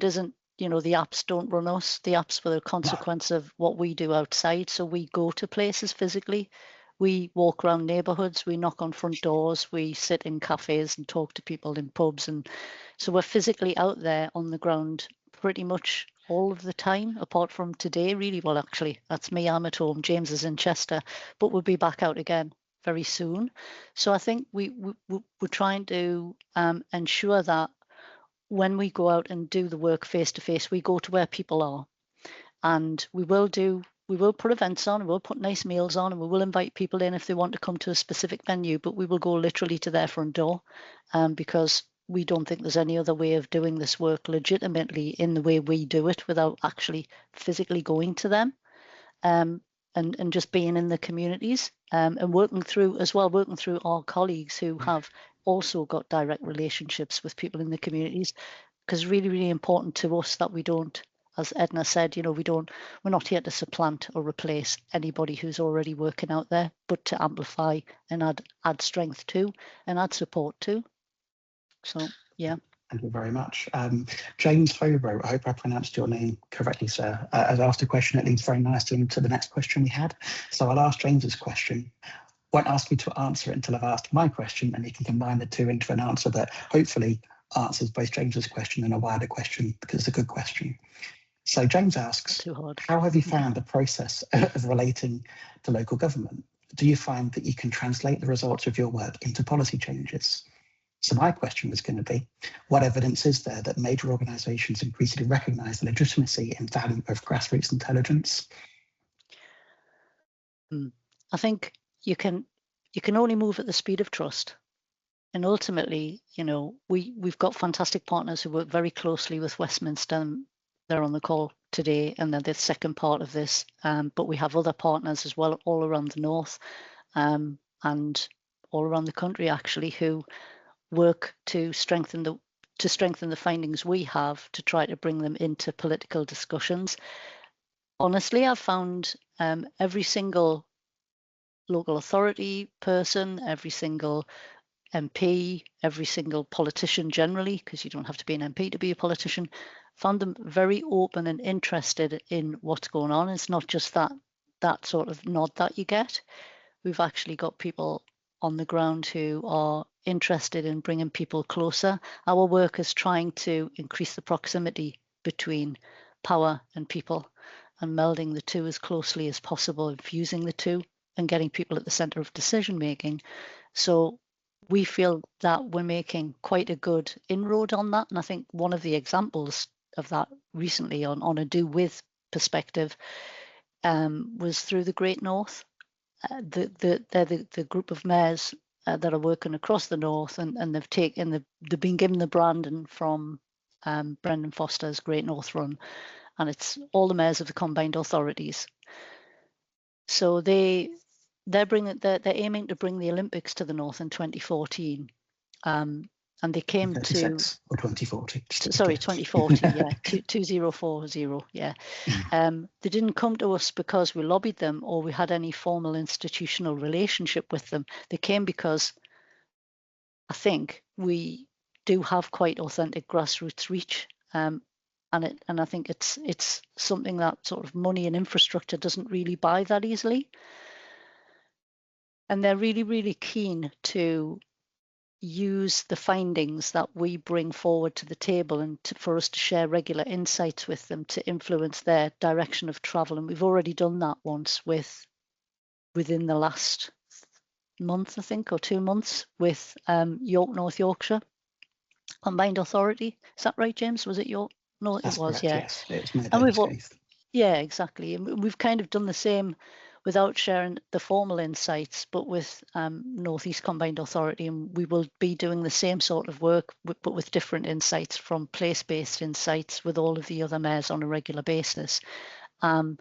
apps don't run us. The apps were the consequence of what we do outside. So we go to places physically. We walk around neighborhoods, we knock on front doors, we sit in cafes and talk to people in pubs. And so we're physically out there on the ground pretty much all of the time, apart from today, really. Well, actually, that's me, I'm at home. James is in Chester, but we'll be back out again very soon. So I think we're trying to ensure that when we go out and do the work face to face, we go to where people are, and we will put events on, we'll put nice meals on, and we will invite people in if they want to come to a specific venue, but we will go literally to their front door because we don't think there's any other way of doing this work legitimately in the way we do it without actually physically going to them. and just being in the communities, and working through our colleagues who have also got direct relationships with people in the communities, because really, really important to us that we don't, as Edna said, we're not here to supplant or replace anybody who's already working out there, but to amplify and add strength to and add support to. So, yeah. Thank you very much. James Hobro, I hope I pronounced your name correctly, sir, has asked a question that leads very nicely into the next question we had. So I'll ask James's question. Won't ask you to answer it until I've asked my question, and you can combine the two into an answer that hopefully answers both James's question and a wider question, because it's a good question. So James asks, how have you found the process of relating to local government? Do you find that you can translate the results of your work into policy changes? So my question was going to be, what evidence is there that major organisations increasingly recognise the legitimacy and value of grassroots intelligence? I think you can only move at the speed of trust. And ultimately, we've got fantastic partners who work very closely with Westminster. They're on the call today, and they're the second part of this. But we have other partners as well, all around the north, and all around the country, actually, who work to strengthen the findings we have, to try to bring them into political discussions. Honestly, I've found every single local authority person, every single MP, every single politician generally, because you don't have to be an MP to be a politician, found them very open and interested in what's going on. It's not just that sort of nod that you get. We've actually got people on the ground who are interested in bringing people closer. Our work is trying to increase the proximity between power and people and melding the two as closely as possible, infusing the two and getting people at the centre of decision making. So we feel that we're making quite a good inroad on that. And I think one of the examples of that recently on a do with perspective was through the Great North. They're the group of mayors that are working across the north, and they've been given the branding from Brendan Foster's Great North Run, and it's all the mayors of the combined authorities. So they're aiming to bring the Olympics to the north in 2014, and they came to or 2040. Sorry, 2040, yeah, 2040, yeah. They didn't come to us because we lobbied them or we had any formal institutional relationship with them. They came because I think we do have quite authentic grassroots reach, and I think it's something that sort of money and infrastructure doesn't really buy that easily. And they're really, really keen to use the findings that we bring forward to the table and for us to share regular insights with them to influence their direction of travel. And we've already done that once within the last month, I think, or 2 months with North Yorkshire Combined Authority. Is that right, James? Was it York? No, That's it was, correct, yeah. Yes, it was yeah, exactly. And we've kind of done the same without sharing the formal insights, but with Northeast Combined Authority, and we will be doing the same sort of work, but with different insights from place-based insights with all of the other mayors on a regular basis. And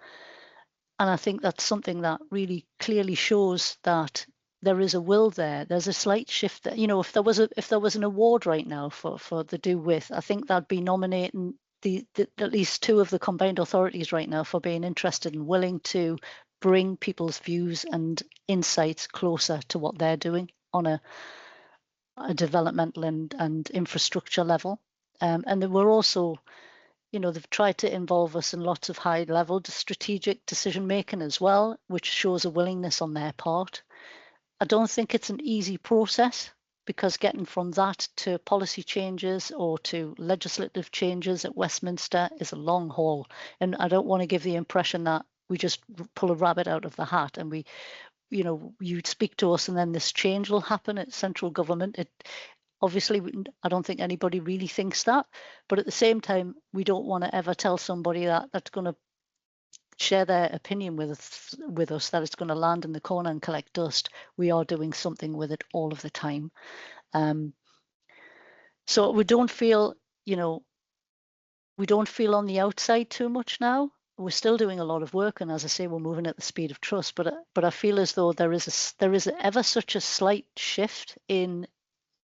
I think that's something that really clearly shows that there is a will there. There's a slight shift that, if there was an award right now for the Do With, I think that'd be nominating at least 2 of the combined authorities right now for being interested and willing to bring people's views and insights closer to what they're doing on a developmental and infrastructure level. And then we're also, they've tried to involve us in lots of high-level strategic decision-making as well, which shows a willingness on their part. I don't think it's an easy process, because getting from that to policy changes or to legislative changes at Westminster is a long haul. And I don't want to give the impression that we just pull a rabbit out of the hat and you speak to us and then this change will happen at central government. Obviously, I don't think anybody really thinks that. But at the same time, we don't want to ever tell somebody that's going to share their opinion with us that it's going to land in the corner and collect dust. We are doing something with it all of the time. So we don't feel on the outside too much now. we're still doing a lot of work, and as I say, we're moving at the speed of trust. But I feel as though there is ever such a slight shift in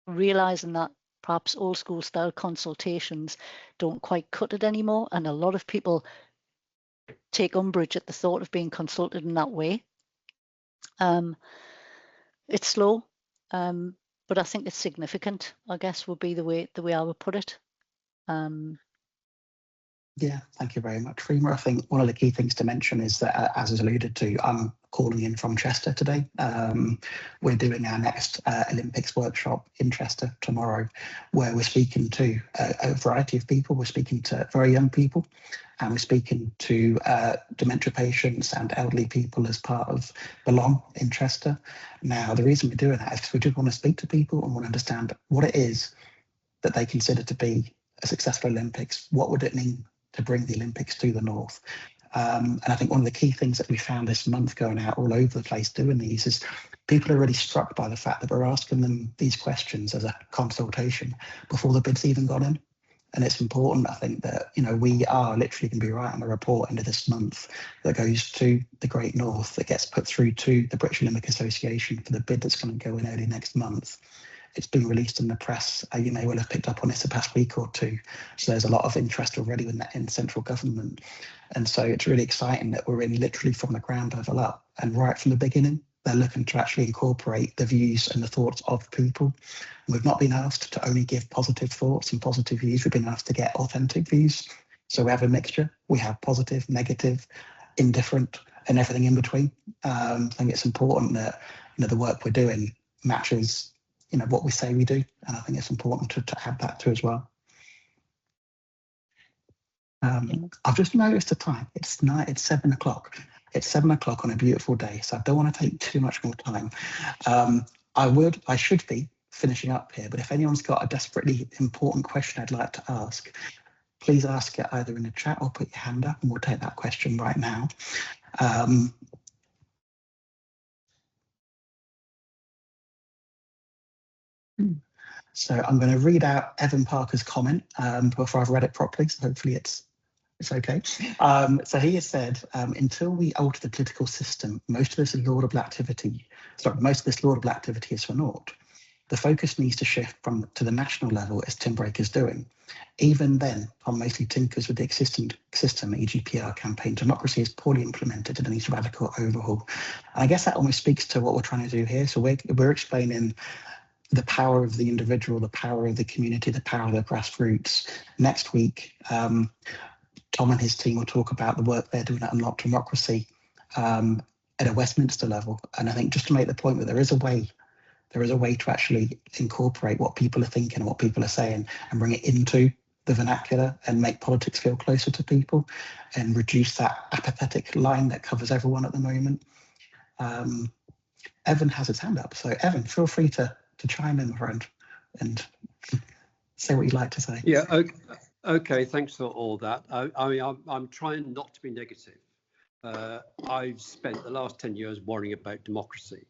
realizing that perhaps old school style consultations don't quite cut it anymore, and a lot of people take umbrage at the thought of being consulted in that way. It's slow, but I think it's significant, I guess, would be the way I would put it. Yeah, thank you very much, Rima. I think one of the key things to mention is that, as is alluded to, I'm calling in from Chester today. We're doing our next Olympics workshop in Chester tomorrow, where we're speaking to a variety of people. We're speaking to very young people, and we're speaking to dementia patients and elderly people as part of Belong in Chester. Now, the reason we're doing that is because we do want to speak to people and want to understand what it is that they consider to be a successful Olympics. What would it mean to bring the Olympics to the North? And I think one of the key things that we found this month going out all over the place doing these is people are really struck by the fact that we're asking them these questions as a consultation before the bid's even got in. And it's important, I think, that, you know, we are literally going to be writing a report into this month that goes to the Great North, that gets put through to the British Olympic Association for the bid that's going to go in early next month. It's been released in the press. You may well have picked up on it the past week or two. So there's a lot of interest already in that in central government. And so it's really exciting that we're in literally from the ground level up, and right from the beginning, they're looking to actually incorporate the views and the thoughts of people. We've not been asked to only give positive thoughts and positive views. We've been asked to get authentic views. So we have a mixture. We have positive, negative, indifferent, and everything in between. I think it's important that, you know, the work we're doing matches, you know, what we say we do, and I think it's important to add that to as well. I've just noticed the time. It's 7 o'clock. It's 7 o'clock on a beautiful day, so I don't want to take too much more time. I should be finishing up here, but if anyone's got a desperately important question I'd like to ask, please ask it either in the chat or put your hand up, and we'll take that question right now. So I'm going to read out Evan Parker's comment before I've read it properly, so hopefully it's okay. So he has said, until we alter the political system, most of this laudable activity is for naught. The focus needs to shift to the national level, as Timbreak is doing. Even then, Tom mostly tinkers with the existing system, e.g. PR campaign. Democracy is poorly implemented and needs radical overhaul. And I guess that almost speaks to what we're trying to do here. So we're explaining the power of the individual, the power of the community, the power of the grassroots. Next week, Tom and his team will talk about the work they're doing at Unlock Democracy at a Westminster level. And I think just to make the point that there is a way to actually incorporate what people are thinking and what people are saying and bring it into the vernacular and make politics feel closer to people and reduce that apathetic line that covers everyone at the moment. Evan has his hand up. So Evan, feel free to chime in, my friend, and say what you'd like to say. Yeah, okay, thanks for all that. I mean, I'm trying not to be negative. I've spent the last 10 years worrying about democracy.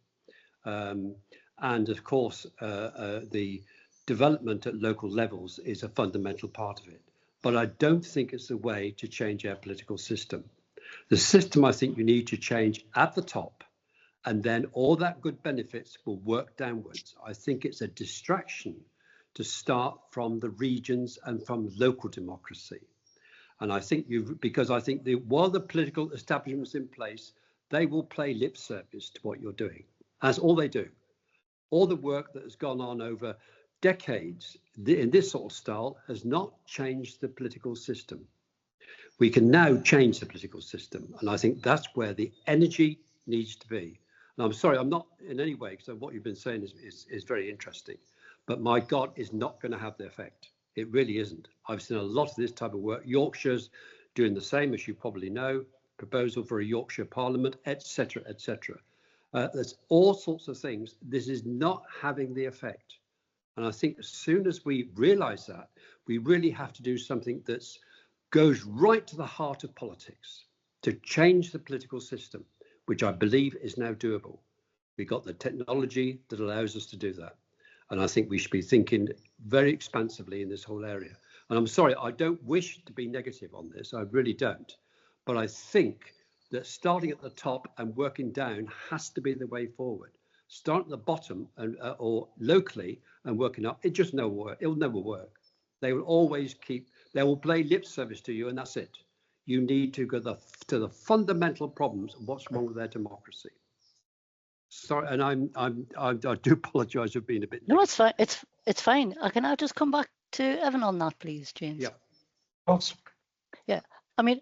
And of course, the development at local levels is a fundamental part of it. But I don't think it's the way to change our political system. The system, I think you need to change at the top, and then all that good benefits will work downwards. I think it's a distraction to start from the regions and from local democracy. And I think because I think while the political establishment's in place, they will play lip service to what you're doing. That's all they do. All the work that has gone on over decades in this sort of style has not changed the political system. We can now change the political system. And I think that's where the energy needs to be. And I'm sorry, I'm not in any way, because what you've been saying is very interesting. But my God, is not going to have the effect. It really isn't. I've seen a lot of this type of work. Yorkshire's doing the same, as you probably know, proposal for a Yorkshire Parliament, etc., etc. There's all sorts of things. This is not having the effect. And I think as soon as we realise that, we really have to do something that goes right to the heart of politics to change the political system, which I believe is now doable. We've got the technology that allows us to do that. And I think we should be thinking very expansively in this whole area. And I'm sorry, I don't wish to be negative on this. I really don't. But I think that starting at the top and working down has to be the way forward. Start at the bottom and or locally and working up, it just never work. It'll never work. They will always they will play lip service to you, and that's it. You need to go to the fundamental problems of what's wrong with their democracy. Sorry, and I do apologise for being a bit. No, it's fine. It's fine. Can I just come back to Evan on that, please, James? Yeah. Of course. Yeah. I mean,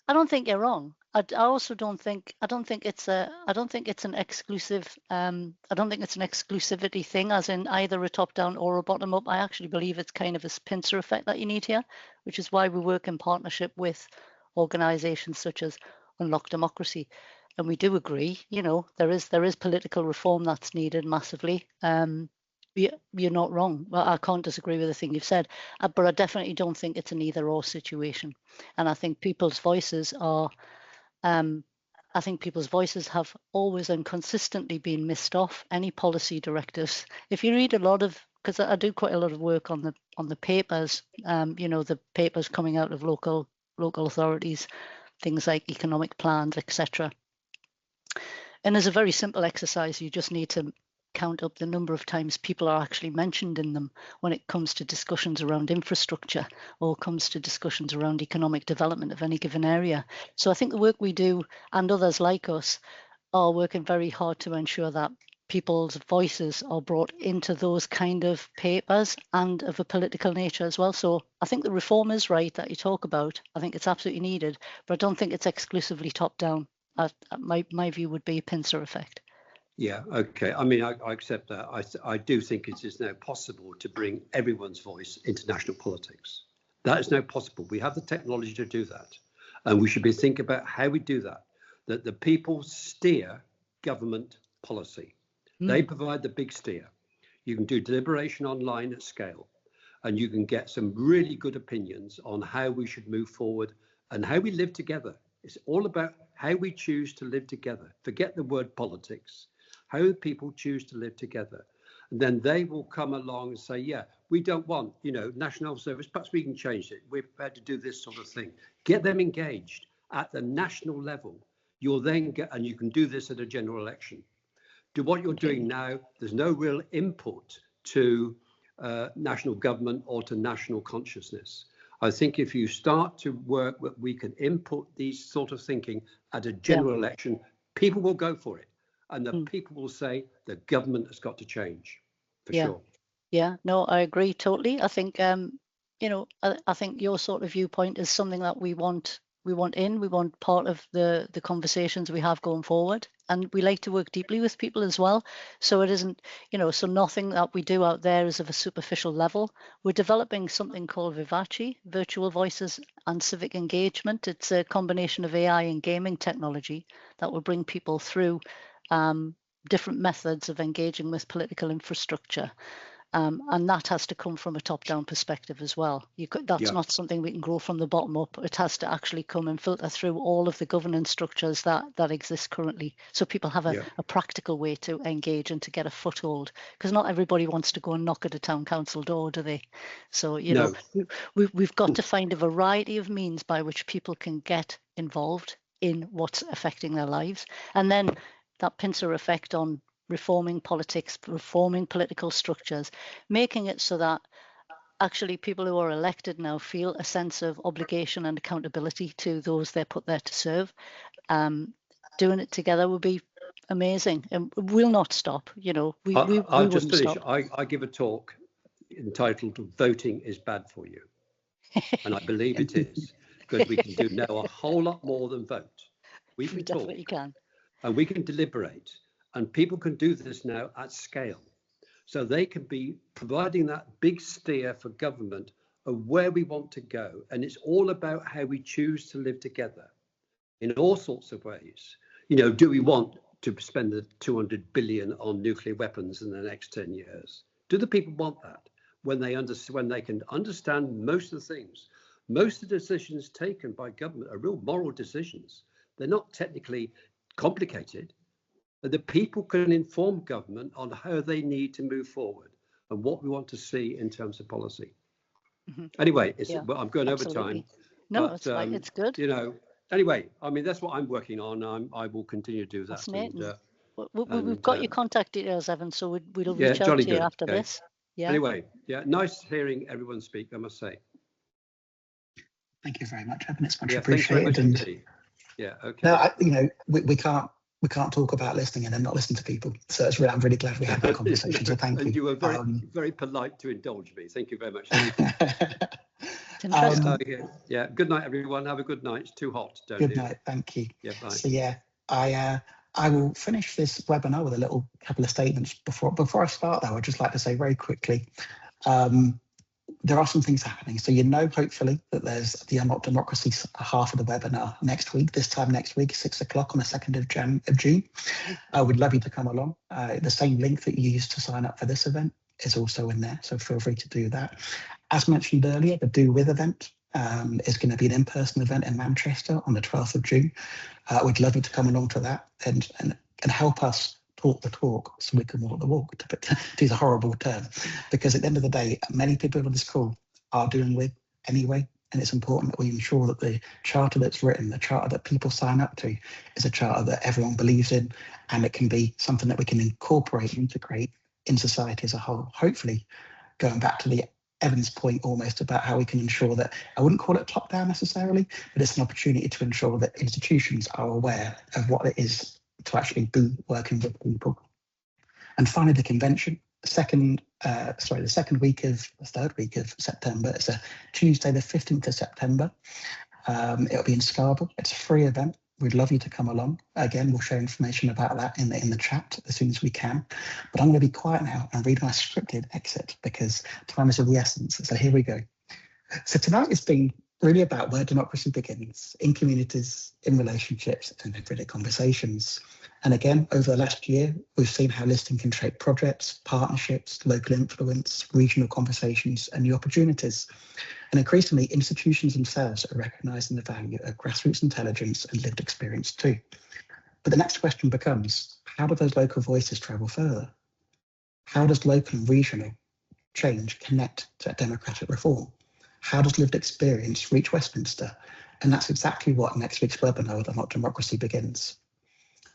I don't think you're wrong. I also don't think it's an exclusive. I don't think it's an exclusivity thing, as in either a top down or a bottom up. I actually believe it's kind of a pincer effect that you need here, which is why we work in partnership with organisations such as Unlock Democracy. And we do agree, there is political reform that's needed massively. You're not wrong. Well, I can't disagree with the thing you've said, but I definitely don't think it's an either or situation. And I think people's voices are, have always and consistently been missed off any policy directives. If you read a lot of, because I do quite a lot of work on the papers, the papers coming out of local authorities, things like economic plans, etc. And there's a very simple exercise. You just need to count up the number of times people are actually mentioned in them when it comes to discussions around infrastructure or comes to discussions around economic development of any given area. So I think the work we do and others like us are working very hard to ensure that people's voices are brought into those kind of papers and of a political nature as well. So I think the reform is right that you talk about. I think it's absolutely needed, but I don't think it's exclusively top down. My view would be a pincer effect. Yeah, okay. I mean, I accept that. I do think it is now possible to bring everyone's voice into national politics. That is now possible. We have the technology to do that. And we should be thinking about how we do that, that the people steer government policy. They provide the big steer. You can do deliberation online at scale, and you can get some really good opinions on how we should move forward and how we live together. It's all about how we choose to live together. Forget the word politics. How people choose to live together. And then they will come along and say, yeah, we don't want, national service, perhaps we can change it. We're prepared to do this sort of thing. Get them engaged at the national level. You'll then get, and you can do this at a general election. Do what you're doing now. There's no real input to national government or to national consciousness. I think if you start to work, we can input these sort of thinking at a general election, people will go for it. And the people will say the government has got to change, for sure. Yeah, no, I agree totally. I think, I think your sort of viewpoint is something that we want part of the conversations we have going forward. And we like to work deeply with people as well. So it isn't, so nothing that we do out there is of a superficial level. We're developing something called Vivace, Virtual Voices and Civic Engagement. It's a combination of AI and gaming technology that will bring people through different methods of engaging with political infrastructure. And that has to come from a top-down perspective as well. That's not something we can grow from the bottom up. It has to actually come and filter through all of the governance structures that exist currently, so people have a practical way to engage and to get a foothold. Because not everybody wants to go and knock at a town council door, do they? So we've got to find a variety of means by which people can get involved in what's affecting their lives, and then that pincer effect on reforming politics, reforming political structures, making it so that actually people who are elected now feel a sense of obligation and accountability to those they're put there to serve. Doing it together would be amazing, and we'll not stop. I'll just finish. I give a talk entitled "Voting is Bad for You," and I believe it is, because we can do now a whole lot more than vote. We definitely can. And we can deliberate, and people can do this now at scale. So they can be providing that big steer for government of where we want to go. And it's all about how we choose to live together in all sorts of ways. Do we want to spend the 200 billion on nuclear weapons in the next 10 years? Do the people want that when they can understand most of the things? Most of the decisions taken by government are real moral decisions. They're not technically complicated. The people can inform government on how they need to move forward and what we want to see in terms of policy. Anyway, I'm going over time. No, it's fine. It's good. anyway, I mean, that's what I'm working on. I will continue to do that. Fascinating. We've got your contact details, Evan, so we'll reach out jolly to you good. after this. Yeah. Anyway, yeah, nice hearing everyone speak, I must say. Thank you very much, Evan. It's much Thanks very much appreciated. indeed. Yeah, okay. No, we can't talk about listening and then not listen to people. So I'm really glad we had that conversation. So thank you. And you were very polite to indulge me. Thank you very much. Interesting. Yeah. Good night, everyone. Have a good night. It's too hot down here. Good night. Thank you. Yeah. Bye. So yeah, I will finish this webinar with a couple of statements before I start. Though, I'd just like to say very quickly. There are some things happening. So hopefully, that there's the Unlock Democracy half of the webinar next week, this time next week, 6 o'clock on the 2nd of June. We'd love you to come along. The same link that you used to sign up for this event is also in there, so feel free to do that. As mentioned earlier, the Do With event is going to be an in-person event in Manchester on the 12th of June. We'd love you to come along to that and help us talk the talk so we can walk the walk, to use a horrible term, because at the end of the day, many people on this call are doing with anyway, and it's important that we ensure that the charter that's written, the charter that people sign up to, is a charter that everyone believes in, and it can be something that we can incorporate and integrate in society as a whole. Hopefully, going back to the Evan's point almost about how we can ensure that, I wouldn't call it top down necessarily, but it's an opportunity to ensure that institutions are aware of what it is to actually be working with people. And finally, the convention, the third week of September. It's a Tuesday, the 15th of September. It'll be in Scarborough. It's a free event. We'd love you to come along. Again, we'll share information about that in the chat as soon as we can. But I'm going to be quiet now and read my scripted exit because time is of the essence. So here we go. So tonight has been really about where democracy begins, in communities, in relationships, and everyday conversations. And again, over the last year, we've seen how listening can shape projects, partnerships, local influence, regional conversations, and new opportunities. And increasingly, institutions themselves are recognising the value of grassroots intelligence and lived experience too. But the next question becomes, how do those local voices travel further? How does local and regional change connect to democratic reform? How does lived experience reach Westminster? And that's exactly what next week's webinar with Unlock Democracy begins.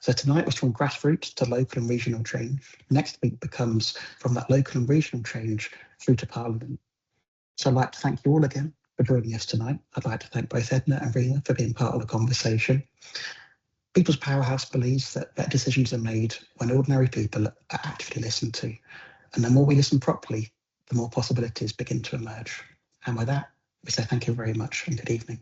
So tonight was from grassroots to local and regional change. Next week becomes from that local and regional change through to Parliament. So I'd like to thank you all again for joining us tonight. I'd like to thank both Edna and Rina for being part of the conversation. People's Powerhouse believes that better decisions are made when ordinary people are actively listened to. And the more we listen properly, the more possibilities begin to emerge. And with that, we say thank you very much and good evening.